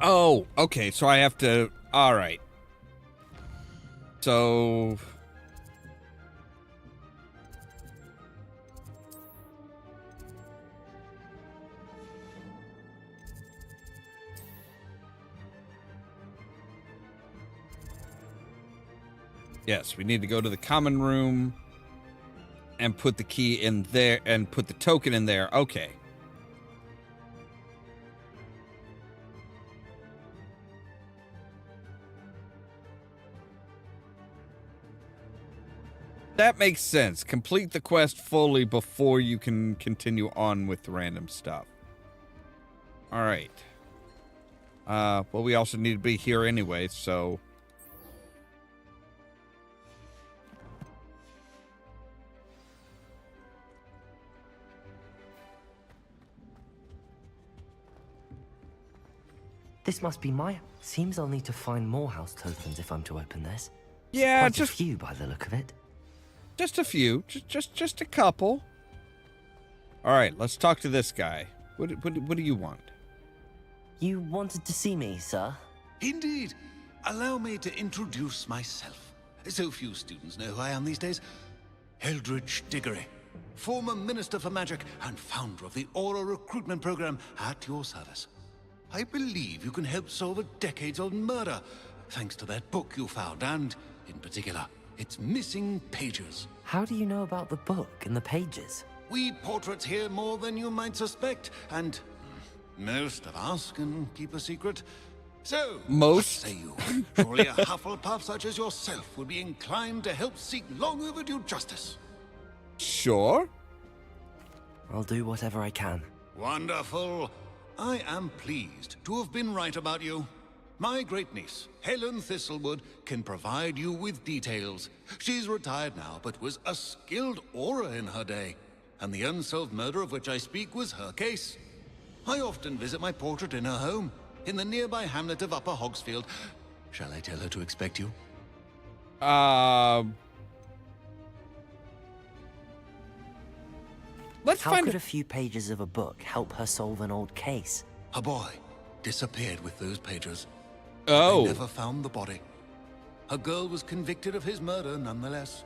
Oh, okay, so I have to... All right. So... Yes, we need to go to the common room and put the key in there and put the token in there. Okay. That makes sense. Complete the quest fully before you can continue on with the random stuff. All right. Well, we also need to be here anyway, so... This must be my... Seems I'll need to find more house tokens if I'm to open this. Yeah, Quite just a few by the look of it. Just a few. Just a couple. All right, let's talk to this guy. What do you want? You wanted to see me, sir? Indeed. Allow me to introduce myself. So few students know who I am these days. Eldridge Diggory, former Minister for Magic and founder of the Aura recruitment program, at your service. I believe you can help solve a decades-old murder, thanks to that book you found, and, in particular, its missing pages. How do you know about the book and the pages? We portraits hear more than you might suspect, and most of us can keep a secret. So, most? What say you? Surely a Hufflepuff such as yourself would be inclined to help seek long overdue justice. Sure. I'll do whatever I can. Wonderful. I am pleased to have been right about you. My great-niece, Helen Thistlewood, can provide you with details. She's retired now, but was a skilled aura in her day. And the unsolved murder of which I speak was her case. I often visit my portrait in her home, in the nearby hamlet of Upper Hogsfield. Shall I tell her to expect you? How could a few pages of a book help her solve an old case? A boy disappeared with those pages. Oh. They never found the body. A girl was convicted of his murder nonetheless.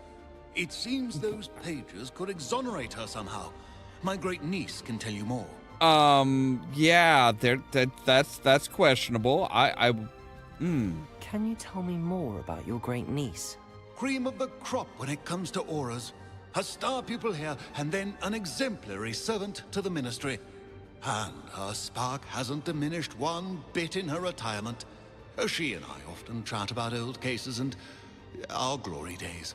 It seems those pages could exonerate her somehow. My great niece can tell you more. Yeah, that's questionable. Can you tell me more about your great niece? Cream of the crop when it comes to auras. A star pupil here, and then an exemplary servant to the ministry. And her spark hasn't diminished one bit in her retirement. She and I often chat about old cases and our glory days.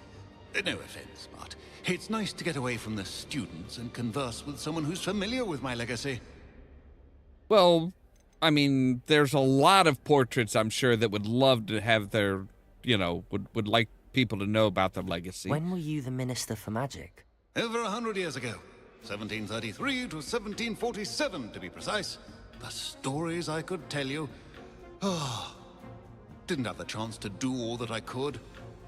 No offense, but it's nice to get away from the students and converse with someone who's familiar with my legacy. Well, I mean, there's a lot of portraits, I'm sure, that would love to have their, would like people to know about their legacy. When were you the Minister for Magic? Over 100 years ago. 1733 to 1747 to be precise. The stories I could tell you. Didn't have the chance to do all that I could.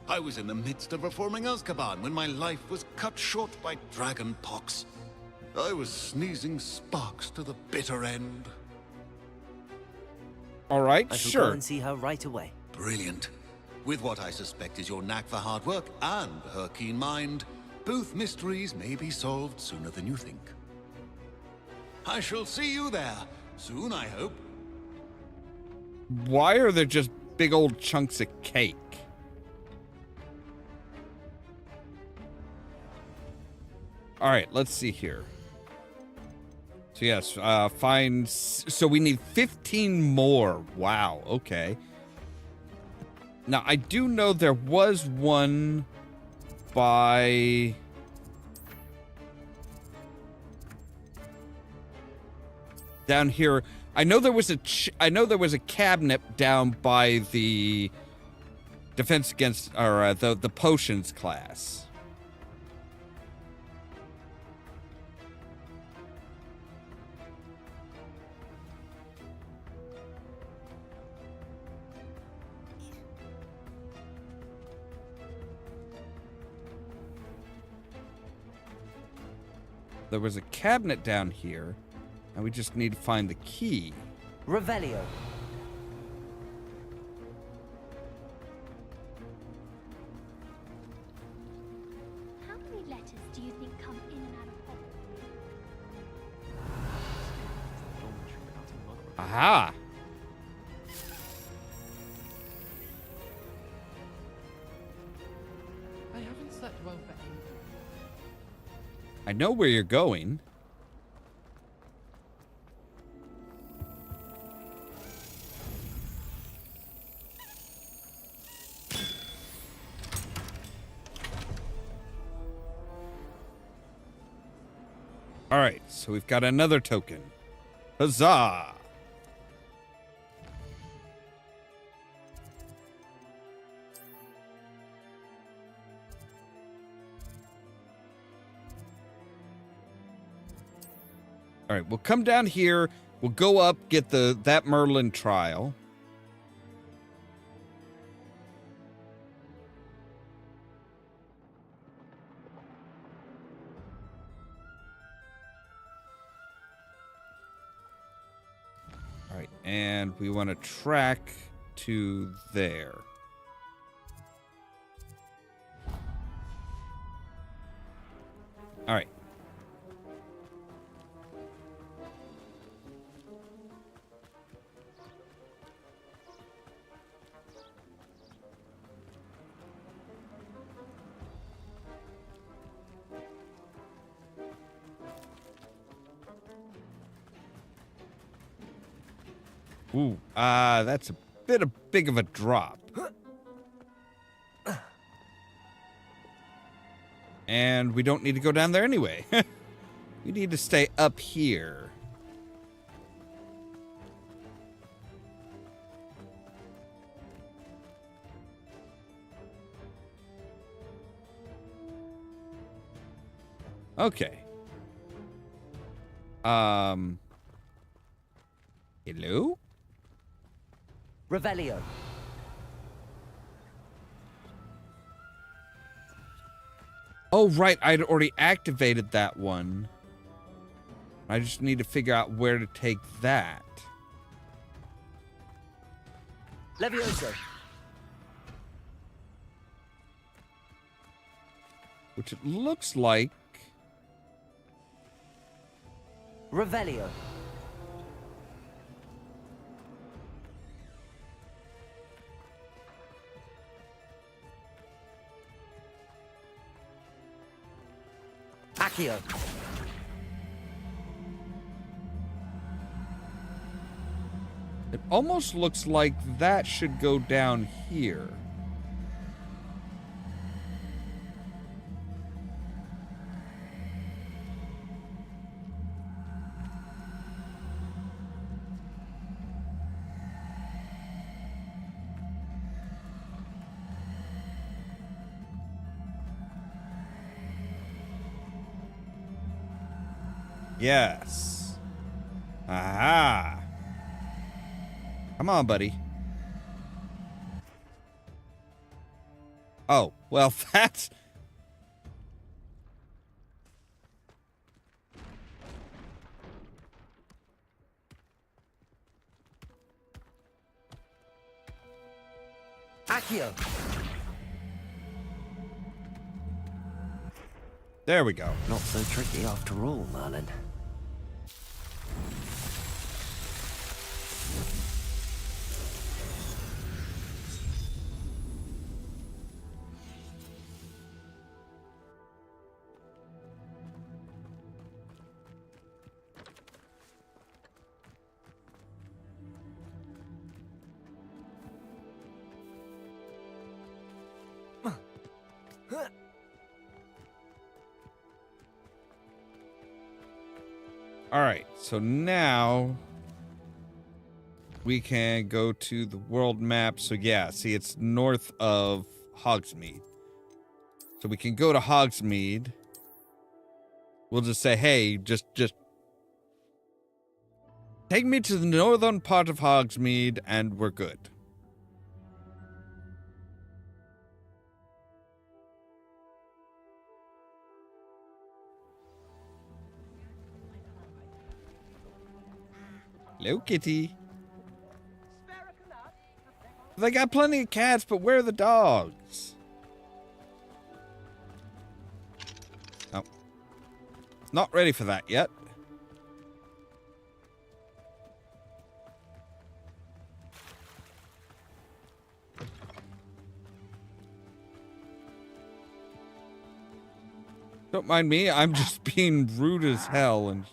I was in the midst of reforming Azkaban when my life was cut short by dragon pox. I was sneezing sparks to the bitter end. All right, I shall sure. go and see her right away. Brilliant. With what I suspect is your knack for hard work and her keen mind, both mysteries may be solved sooner than you think. I shall see you there soon, I hope. Why are there just big old chunks of cake? All right, let's see here. So yes, find. So we need 15 more. Wow. Okay. Now I do know there was one by. Down here. I know there was a cabinet down by the defense against, or the potions class. There was a cabinet down here, and we just need to find the key. Revelio. How many letters do you think come in and out of Hogwarts? Aha! I haven't slept well for ages. I know where you're going. All right, so we've got another token. Huzzah! All right, we'll come down here. We'll go up, get that Merlin trial. All right, and we want to track to there. All right. Ooh, that's a big of a drop. And we don't need to go down there anyway. We need to stay up here. Okay. Hello? Revelio. Oh, right. I'd already activated that one. I just need to figure out where to take that. Levioso. Which it looks like... Revelio. Accio. It almost looks like that should go down here. Yes. Aha. Come on, buddy. Oh, well, that's... Accio! There we go. Not so tricky after all, Merlin. All right, so now we can go to the world map. So yeah, see, it's north of Hogsmeade. So we can go to Hogsmeade. We'll just say, hey, just take me to the northern part of Hogsmeade and we're good. Hello, kitty. They got plenty of cats, but where are the dogs? Oh. Not ready for that yet. Don't mind me, I'm just being rude as hell and...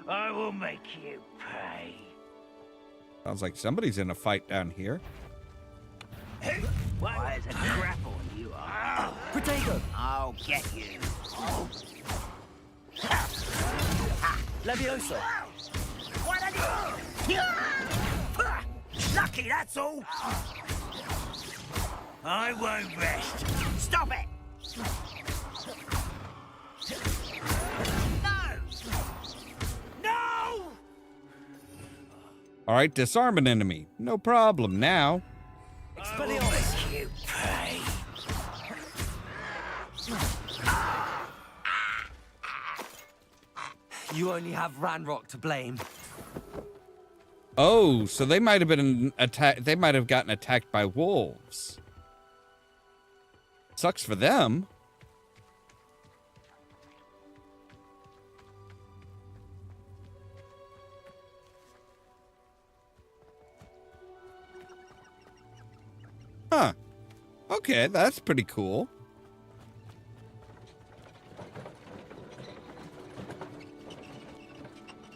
I will make you pay. Sounds like somebody's in a fight down here. Why is a grapple you are? Potato! I'll get you. Leviosa! Lucky, that's all. I won't rest. Stop it! All right, disarm an enemy. No problem now. Expelliarmus! You pay. You only have Ranrock to blame. Oh, so they might have been attacked. They might have gotten attacked by wolves. Sucks for them. Huh. Okay, that's pretty cool.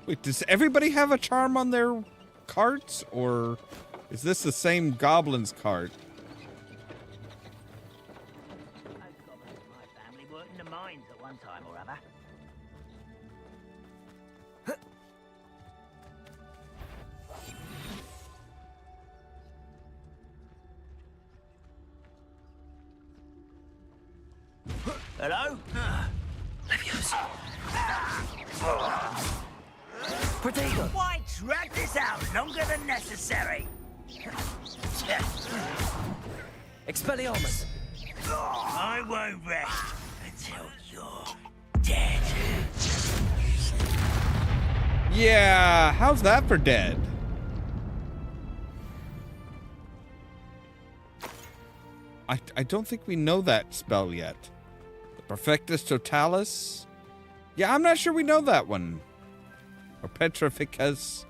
Wait, does everybody have a charm on their carts? Or is this the same goblin's cart? My family worked in the mines at one time or other. Hello? Leviosa! Potato! Why drag this out longer than necessary? Expelliarmus! I won't rest until you're dead. Yeah, how's that for dead? I don't think we know that spell yet. The Perfectus Totalis? Yeah, I'm not sure we know that one. Or Petrificus.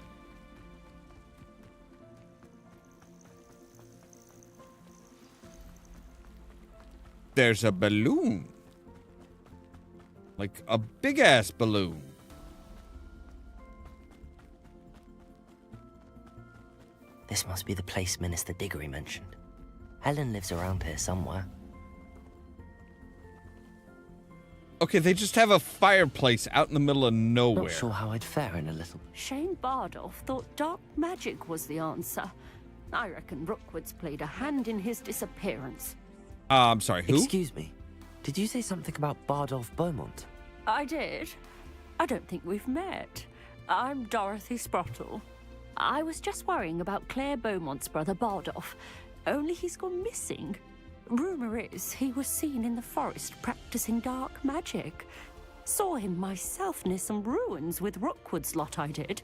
There's a balloon. Like a big-ass balloon. This must be the place Minister Diggory mentioned. Helen lives around here somewhere. Okay, they just have a fireplace out in the middle of nowhere. Not sure how I'd fare in a little. Shane Bardolph thought dark magic was the answer. I reckon Rookwood's played a hand in his disappearance. I'm sorry, who? Excuse me. Did you say something about Bardolph Beaumont? I did. I don't think we've met. I'm Dorothy Sprottle. I was just worrying about Claire Beaumont's brother Bardolph, only he's gone missing. Rumour is he was seen in the forest practicing dark magic. Saw him myself near some ruins with Rookwood's lot I did.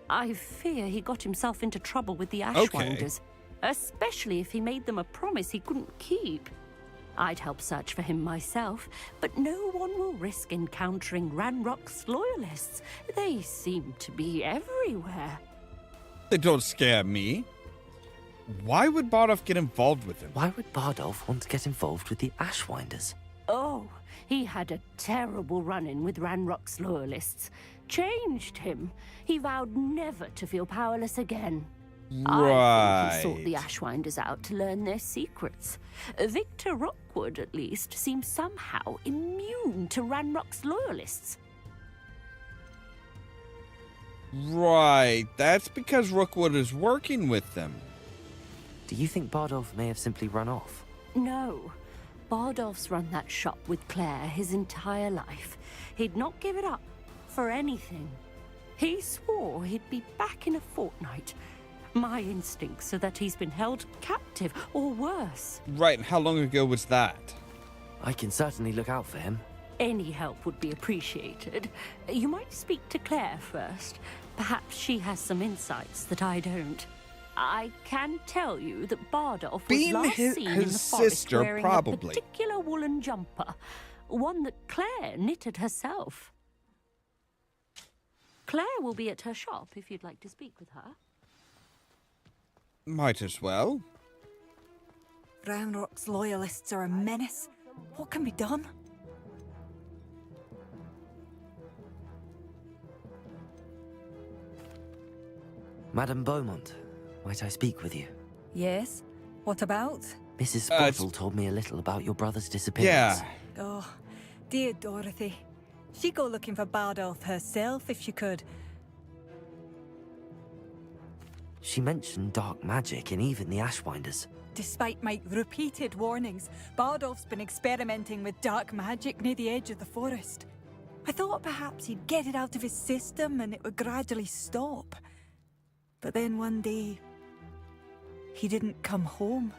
I fear he got himself into trouble with the Ashwinders, especially if he made them a promise he couldn't keep. I'd help search for him myself, but no one will risk encountering Ranrock's loyalists. They seem to be everywhere. They don't scare me. Why would Bardolph get involved with him? Why would Bardolph want to get involved with the Ashwinders? Oh, he had a terrible run-in with Ranrock's loyalists. Changed him. He vowed never to feel powerless again. Right. I think he sought the Ashwinders out to learn their secrets. Victor Rookwood, at least, seems somehow immune to Ranrock's loyalists. Right. That's because Rookwood is working with them. Do you think Bardolph may have simply run off? No. Bardolph's run that shop with Claire his entire life. He'd not give it up for anything. He swore he'd be back in a fortnight. My instincts are that he's been held captive, or worse. Right, and how long ago was that? I can certainly look out for him. Any help would be appreciated. You might speak to Claire first. Perhaps she has some insights that I don't. I can tell you that Bardolph was last seen in the forest wearing a particular woolen jumper, one that Claire knitted herself. Claire will be at her shop if you'd like to speak with her. Might as well. Ranrock's loyalists are a menace. What can be done? Madame Beaumont, might I speak with you? Yes? What about? Mrs. Sprottle told me a little about your brother's disappearance. Yeah. Oh, dear Dorothy. She'd go looking for Bardolph herself if she could. She mentioned dark magic and even the Ashwinders. Despite my repeated warnings, Bardolph's been experimenting with dark magic near the edge of the forest. I thought perhaps he'd get it out of his system and it would gradually stop. But then one day, he didn't come home.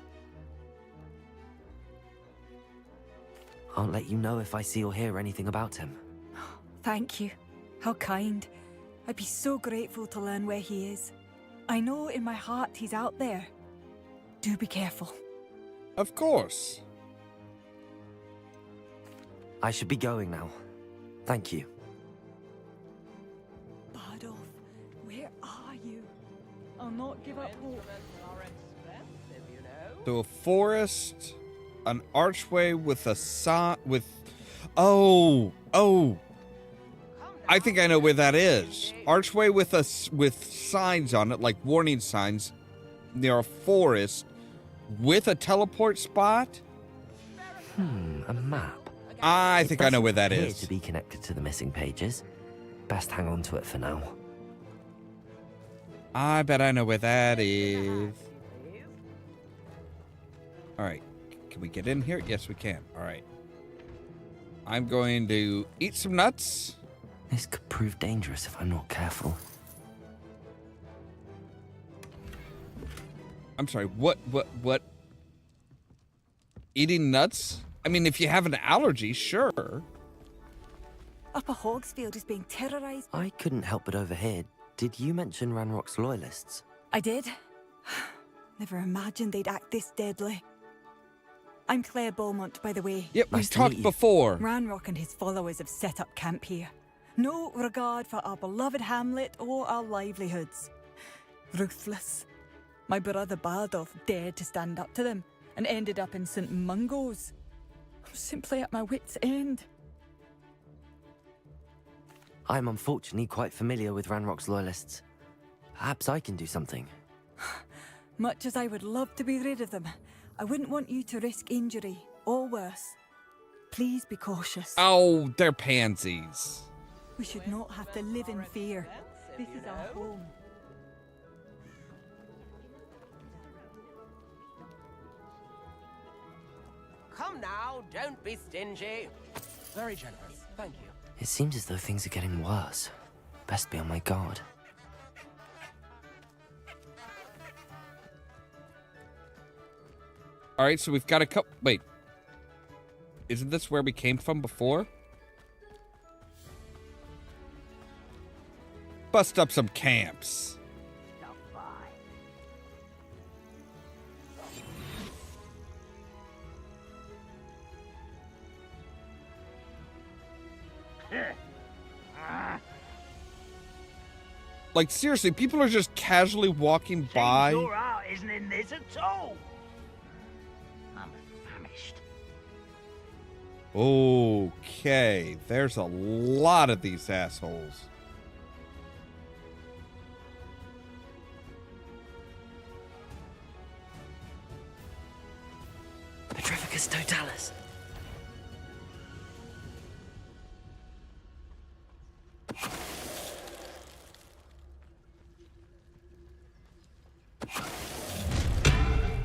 I'll let you know if I see or hear anything about him. Thank you. How kind. I'd be so grateful to learn where he is. I know in my heart he's out there. Do be careful. Of course. I should be going now. Thank you. Bardolph, where are you? I'll not give up hope. To a forest, an archway with a sign with... Oh! I think I know where that is. Archway with signs on it, like warning signs, near a forest, with a teleport spot. A map. I think I know where that is. To be connected to the missing pages. Best hang on to it for now. I bet I know where that is. All right, can we get in here? Yes, we can. All right. I'm going to eat some nuts. This could prove dangerous if I'm not careful. I'm sorry, what? Eating nuts? I mean, if you have an allergy, sure. Upper Hogsfield is being terrorized. I couldn't help but overhear. Did you mention Ranrock's loyalists? I did. Never imagined they'd act this deadly. I'm Claire Beaumont, by the way. Yep, we've talked before. Ranrock and his followers have set up camp here. No regard for our beloved hamlet or our livelihoods. Ruthless. My brother Bardolph dared to stand up to them and ended up in St. Mungo's. I'm simply at my wit's end. I'm unfortunately quite familiar with Ranrock's loyalists. Perhaps I can do something. Much as I would love to be rid of them, I wouldn't want you to risk injury or worse. Please be cautious. Oh, they're pansies. We should not have to live in fear. This is our home. come now, don't be stingy. Very generous, thank you. It seems as though things are getting worse. Best be on my guard. All right, so we've got a couple... Wait. Isn't this where we came from before? Bust up some camps. Like, seriously, people are just casually walking by. Your art isn't in this at all. I'm famished. Okay, there's a lot of these assholes. Petrificus totalis.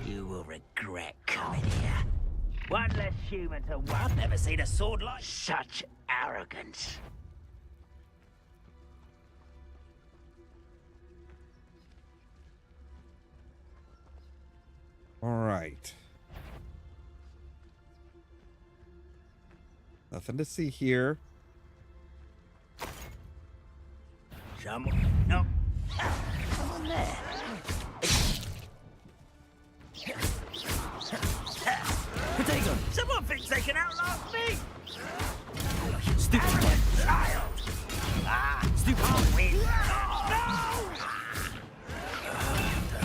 You will regret coming here. One less human to one. I've never seen a sword like such arrogance. All right. Nothing to see here. Someone, no. Someone there. Potato! Someone thinks they can outlast me. Stupid child. Stupid I'll win. No!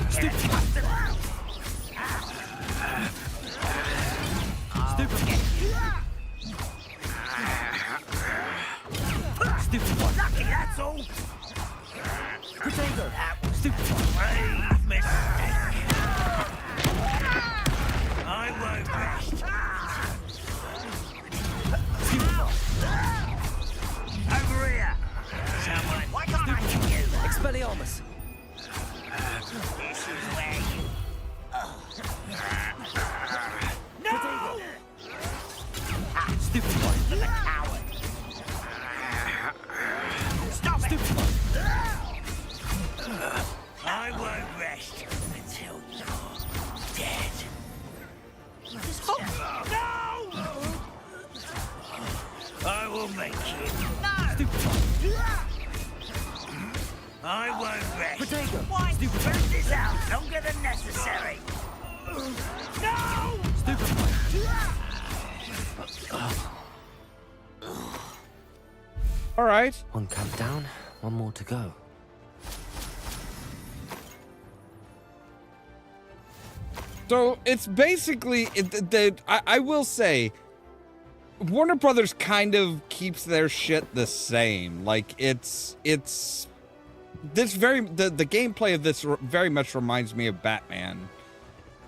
Stupid Stupid one. Lucky, that's all. Potato! Stupid one. Brave mistake. I won't rest. Stupid one. Over here. Someone. Why can't I hit you? Expelliarmus. This is where you... No! Stupid one. For the coward. Stop it! Stupid one. I won't rest until you're dead. No! I will make you. No! Stupid one. I won't rest. Potato. Why? Stupid. Burn this out longer than necessary. No! Stupid one. All right. One camp down, one more to go. So it's basically, I will say, Warner Brothers kind of keeps their shit the same. Like it's this the gameplay of this very much reminds me of Batman,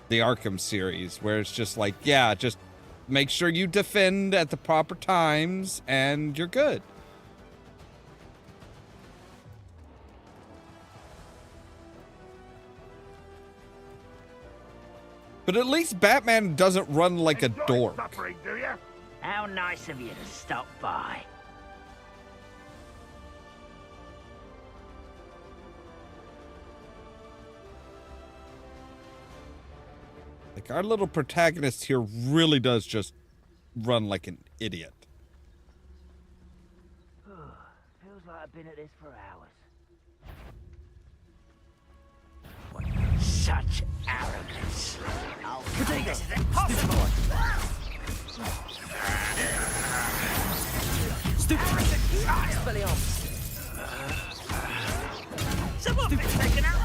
the Arkham series, where it's just like, yeah, just make sure you defend at the proper times and you're good. But at least Batman doesn't run like a dork. Suffering, do you? How nice of you to stop by. Like, our little protagonist here really does just run like an idiot. Feels like I've been at this for hours. Such arrogance. Oh, this is impossible. Stupid. Expelliarmus. Someone thinks they can out.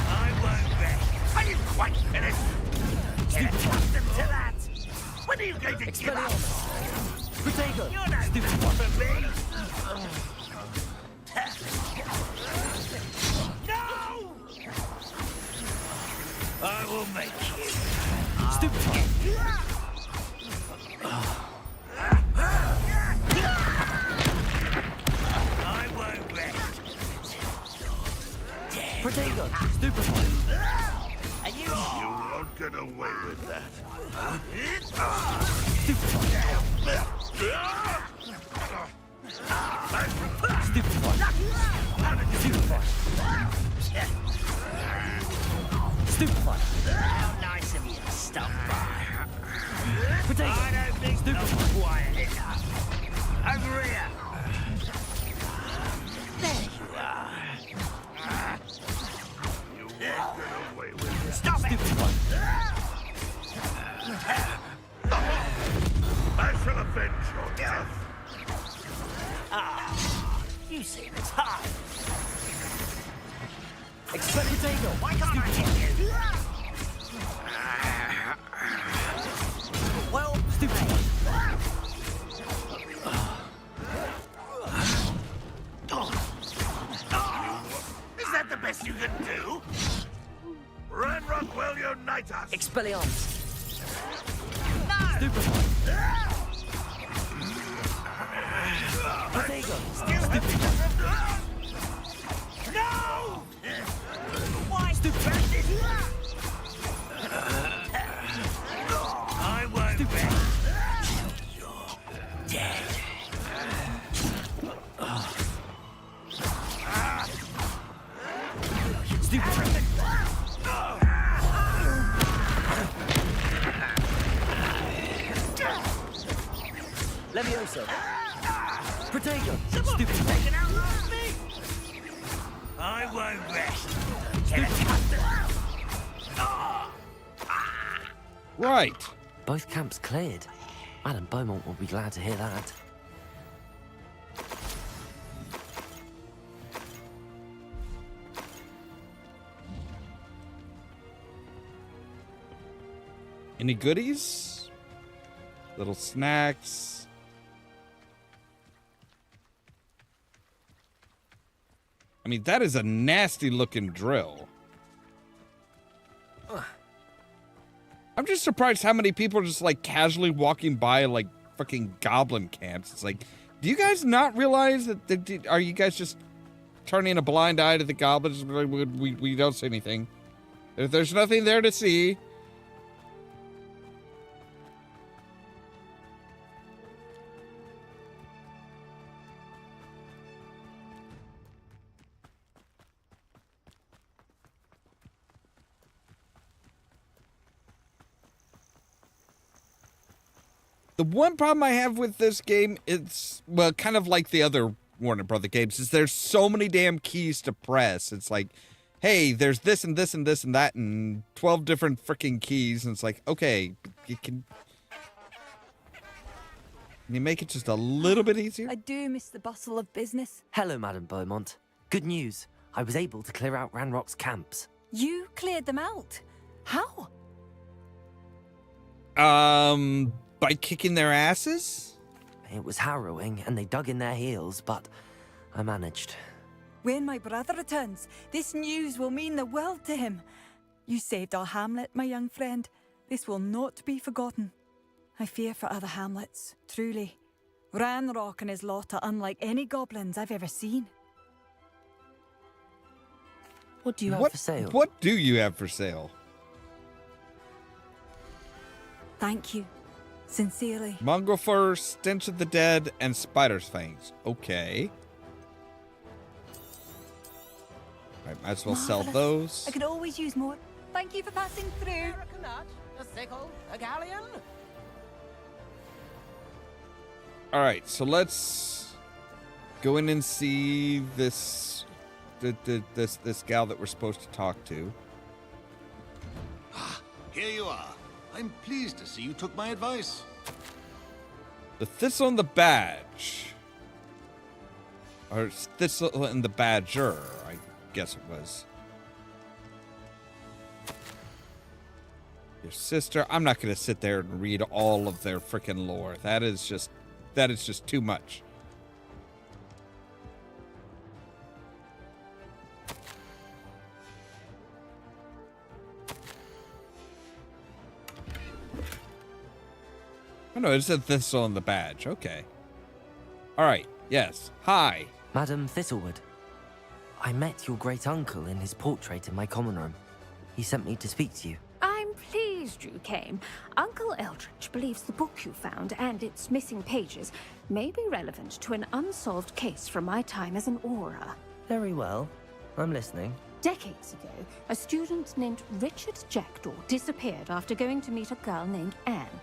I won't rest. Are you quite finished? Get accustomed to that. When are you going to give up? Potato. You're no match for me. No! I will make you. Stupid. I won't rest. Potato. Stupid one. And you won't get away with that. Stupefy. How nice of you to stop by. Potato. I don't think I'm quiet enough. Over here. There you are. You won't get away with that. Stop it! I shall avenge your death. Ah, you seem tired. Expect potato. Why can't I hit you? Well, stupid. Is that the best you can do? Ranrock will unite us. Expelliarmus. No! Potato. No! Why stupid? I won't rest. You're dead. Stupid. Levioso. Potato. Stupid. Taking out last me. I won't rest. Get a customer. Right. Both camps cleared. Madame Beaumont will be glad to hear that. Any goodies? Little snacks. I mean, that is a nasty looking drill. I'm just surprised how many people are just like casually walking by like fucking goblin camps. It's like, do you guys not realize that, are you guys just turning a blind eye to the goblins? We don't see anything. If there's nothing there to see. The one problem I have with this game, it's, well, kind of like the other Warner Brother games, is there's so many damn keys to press. It's like, hey, there's this and this and this and that and 12 different freaking keys. And it's like, okay, can you make it just a little bit easier? I do miss the bustle of business. Hello, Madame Beaumont. Good news. I was able to clear out Ranrock's camps. You cleared them out? How? By kicking their asses? It was harrowing, and they dug in their heels, but I managed. When my brother returns, this news will mean the world to him. You saved our hamlet, my young friend. This will not be forgotten. I fear for other hamlets, truly. Ranrock and his lot are unlike any goblins I've ever seen. What do you have for sale? What do you have for sale? Thank you. Sincerely. Mongrel fur, stench of the dead, and spider's fangs. Okay. I might as well sell those. I could always use more. Thank you for passing through. A nut, a sickle, a galleon. All right, so let's go in and see this this gal that we're supposed to talk to. Here you are. I'm pleased to see you took my advice. The thistle and the badge. Or thistle and the badger, I guess it was. Your sister. I'm not going to sit there and read all of their freaking lore. That is just too much. Oh no, it said thistle on the badge. Okay. All right. Yes. Hi. Madam Thistlewood. I met your great uncle in his portrait in my common room. He sent me to speak to you. I'm pleased news Drew came. Uncle Eldridge believes the book you found and its missing pages may be relevant to an unsolved case from my time as an Auror. Very well. I'm listening. Decades ago, a student named Richard Jackdaw disappeared after going to meet a girl named Anne.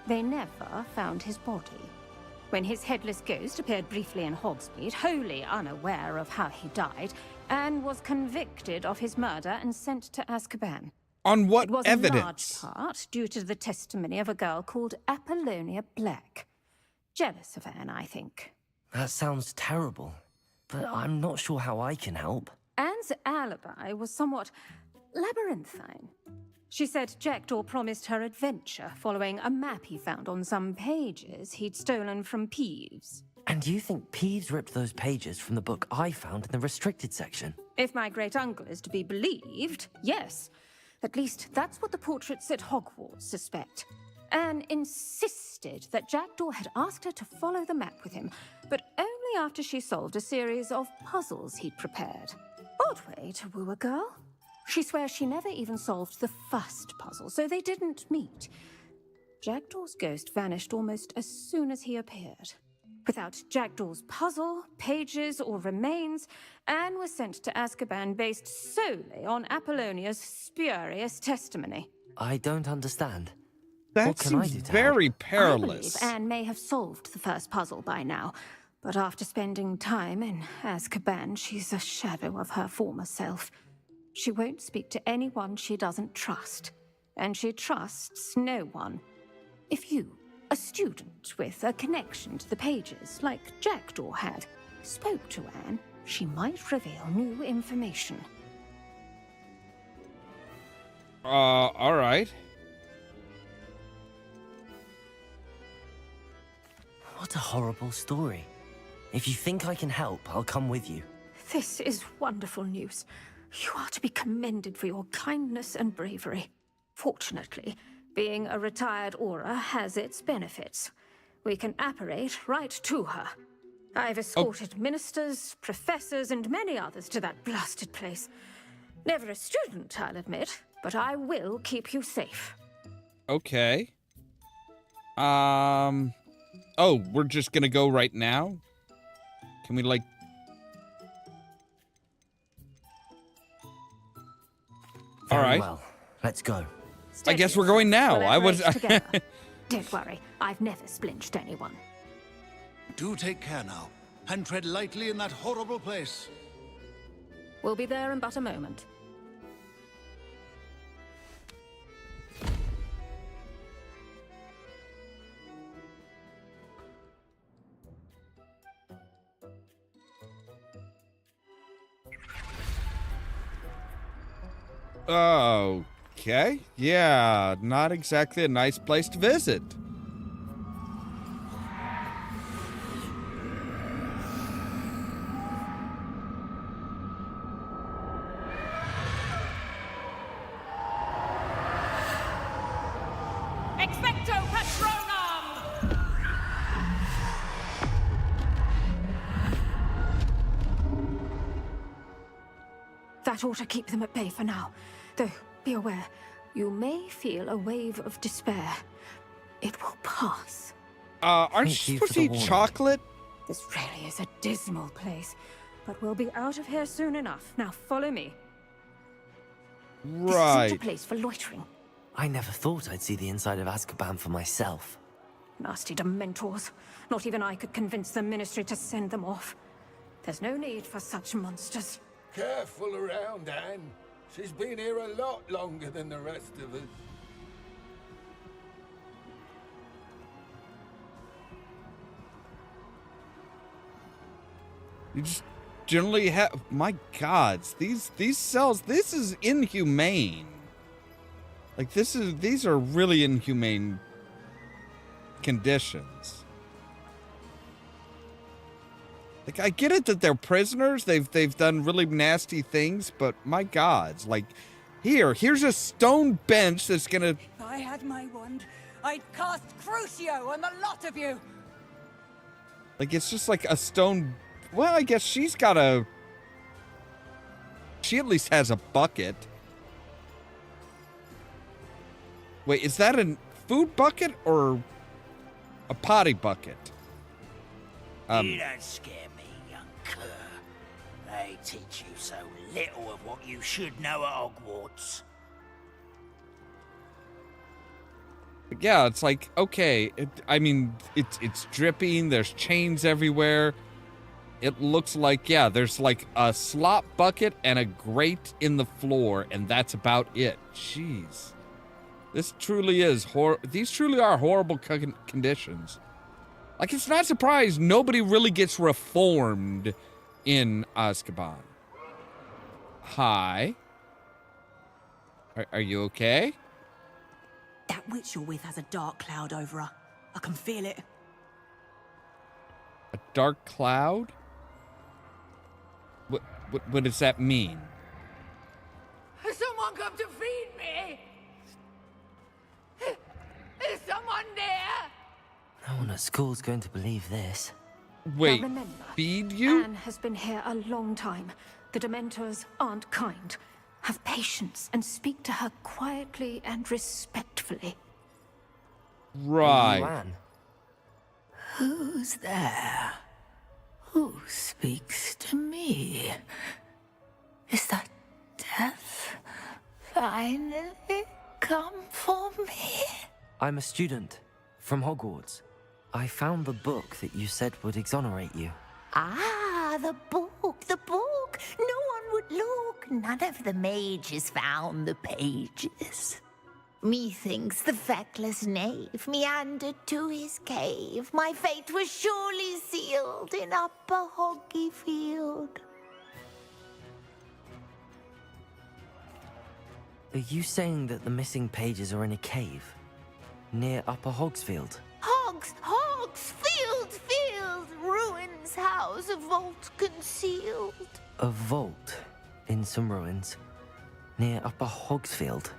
They never found his body. When his headless ghost appeared briefly in Hogsmeade, wholly unaware of how he died, Anne was convicted of his murder and sent to Azkaban. On what It was evidence? in large part due to the testimony of a girl called Apollonia Black. Jealous of Anne, I think. That sounds terrible, but I'm not sure how I can help. Anne's alibi was somewhat labyrinthine. She said Jackdaw promised her adventure following a map he found on some pages he'd stolen from Peeves. And you think Peeves ripped those pages from the book I found in the restricted section? If my great-uncle is to be believed, yes. At least that's what the portraits at Hogwarts suspect. Anne insisted that Jackdaw had asked her to follow the map with him, but only after she solved a series of puzzles he'd prepared. Odd way to woo a girl. She swears she never even solved the first puzzle, so they didn't meet. Jackdaw's ghost vanished almost as soon as he appeared. Without Jackdaw's puzzle, pages, or remains, Anne was sent to Azkaban based solely on Apollonia's spurious testimony. I don't understand. That what can I seems do to very help? perilous. I believe Anne may have solved the first puzzle by now, but after spending time in Azkaban, she's a shadow of her former self. She won't speak to anyone she doesn't trust, and she trusts no one. If you, a student with a connection to the pages, like Jackdaw had, spoke to Anne, she might reveal new information. All right. What a horrible story. If you think I can help, I'll come with you. This is wonderful news. You are to be commended for your kindness and bravery. Fortunately, being a retired Auror has its benefits. We can apparate right to her. I've escorted ministers, professors, and many others to that blasted place. Never a student, I'll admit, but I will keep you safe. Okay. Oh, we're just gonna go right now? Can we, like... All Very right. well, let's go. I guess we're going now. I was... Don't worry, I've never splinched anyone. Do take care now, and tread lightly in that horrible place. We'll be there in but a moment. Okay. Yeah, not exactly a nice place to visit. Expecto Patronum! That ought to keep them at bay for now. Though, be aware, you may feel a wave of despair. It will pass. Aren't you supposed to eat chocolate? This really is a dismal place, but we'll be out of here soon enough. Now follow me. This Right. isn't a place for loitering. I never thought I'd see the inside of Azkaban for myself. Nasty Dementors. Not even I could convince the Ministry to send them off. There's no need for such monsters. Careful around, Anne. She's been here a lot longer than the rest of us. You just generally have... My gods, these cells, this is inhumane. Like, these are really inhumane conditions. Like, I get it that they're prisoners, they've done really nasty things, but my gods, like, here's a stone bench that's gonna... If I had my wand, I'd cast Crucio on the lot of you! Like, it's just like a stone... Well, I guess she's got a... She at least has a bucket. Wait, is that a food bucket or a potty bucket? You don't scare me, young cur. They teach you so little of what you should know at Hogwarts. Yeah, it's like, okay, it's dripping, there's chains everywhere. It looks like, yeah, there's like a slop bucket and a grate in the floor, and that's about it. Jeez. This truly is, these truly are horrible conditions. Like, it's not surprised nobody really gets reformed in Azkaban. Hi. Are you okay? That witch you're with has a dark cloud over her. I can feel it. A dark cloud? What does that mean? Has someone come to feed me? Is someone there? No one at school's going to believe this. Wait, Now remember, feed you? Anne has been here a long time. The Dementors aren't kind. Have patience and speak to her quietly and respectfully. Right. Who's there? Who speaks to me? Is that death finally come for me? I'm a student from Hogwarts. I found the book that you said would exonerate you. Ah, the book, the book. No one would look. None of the mages found the pages. Methinks the feckless knave meandered to his cave. My fate was surely sealed in Upper Hoggyfield. Are you saying that the missing pages are in a cave near Upper Hogsfield? Field, ruins house, a vault concealed. A vault in some ruins near Upper Hogsfield?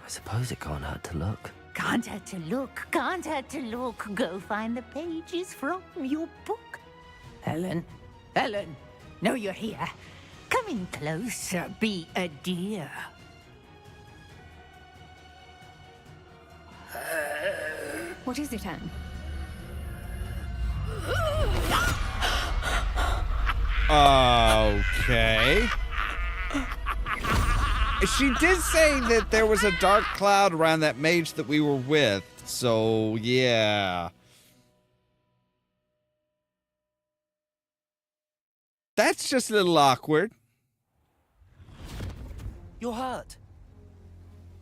I suppose it can't hurt to look. Can't hurt to look, can't hurt to look. Go find the pages from your book. Helen, know you're here. Come in closer, be a dear. What is it, Anne? Okay. She did say that there was a dark cloud around that mage that we were with, so yeah. That's just a little awkward. You're hurt.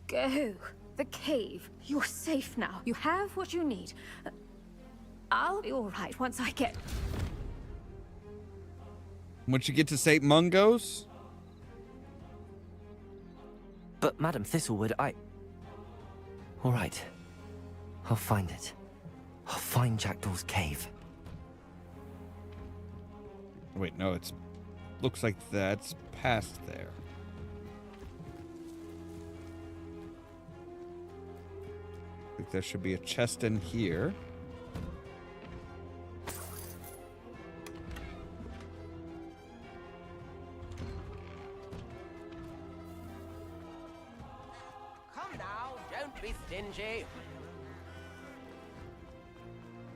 Go. The cave. You're safe now. You have what you need. I'll be all right once I get... Once you get to St. Mungo's? But Madam Thistlewood, all right. I'll find it. I'll find Jackdaw's cave. Wait, no, looks like that's past there. I think there should be a chest in here. Come now, don't be stingy.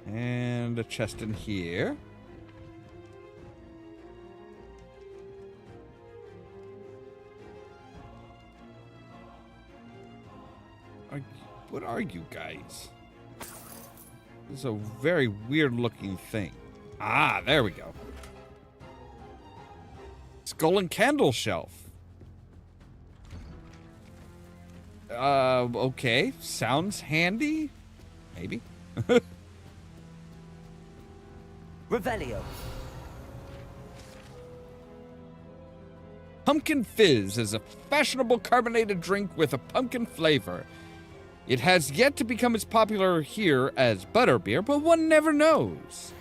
And a chest in here. What are you guys? This is a very weird looking thing. Ah, there we go. Skull and candle shelf. Okay. Sounds handy? Maybe. Revelio. Pumpkin Fizz is a fashionable carbonated drink with a pumpkin flavor. It has yet to become as popular here as butterbeer, but one never knows.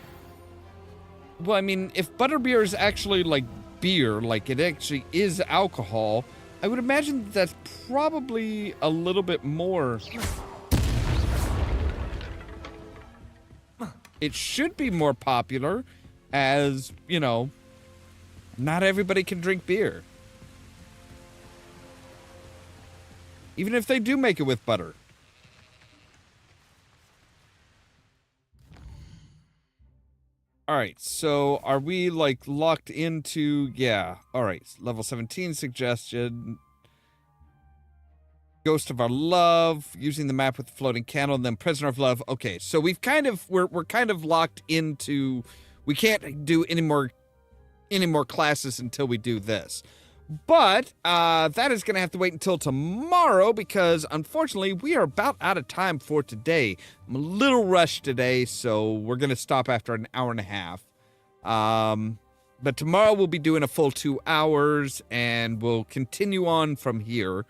Well, I mean, if butterbeer is actually like beer, like it actually is alcohol, I would imagine that's probably a little bit more... It should be more popular as, you know, not everybody can drink beer. even if they do make it with butter. All right, so are we like locked into, yeah. All right, level 17 suggestion. Ghost of Our Love, using the map with the floating candle, and then Prisoner of Love. Okay, so we're kind of locked into, we can't do any more classes until we do this. But that is going to have to wait until tomorrow because, unfortunately, we are about out of time for today. I'm a little rushed today, so we're going to stop after an hour and a half. But tomorrow we'll be doing a full 2 hours, and we'll continue on from here.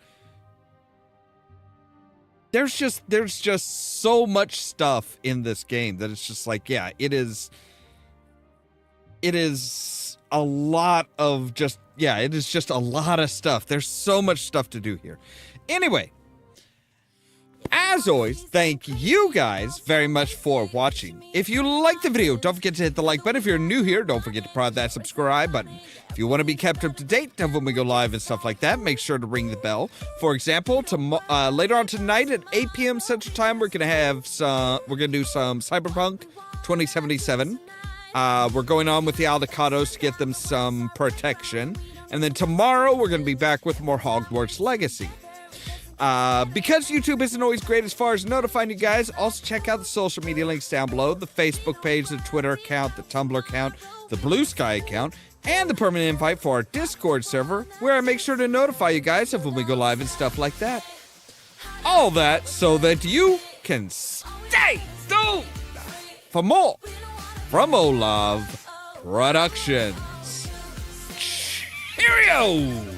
There's just so much stuff in this game that it's just like, yeah, it is a lot of just, yeah, it is just a lot of stuff. There's so much stuff to do here. Anyway, as always, thank you guys very much for watching. If you liked the video, don't forget to hit the like button. If you're new here, don't forget to prod that subscribe button. If you want to be kept up to date of when we go live and stuff like that, make sure to ring the bell. For example, later on tonight at 8 p.m. Central Time, we're gonna do some Cyberpunk 2077. We're going on with the Aldecados to get them some protection. And then tomorrow, we're going to be back with more Hogwarts Legacy. Because YouTube isn't always great as far as notifying you guys, also check out the social media links down below. The Facebook page, the Twitter account, the Tumblr account, the Blue Sky account, and the permanent invite for our Discord server, where I make sure to notify you guys of when we go live and stuff like that. All that so that you can stay tuned for more from Ollamh Productions. Cheerio!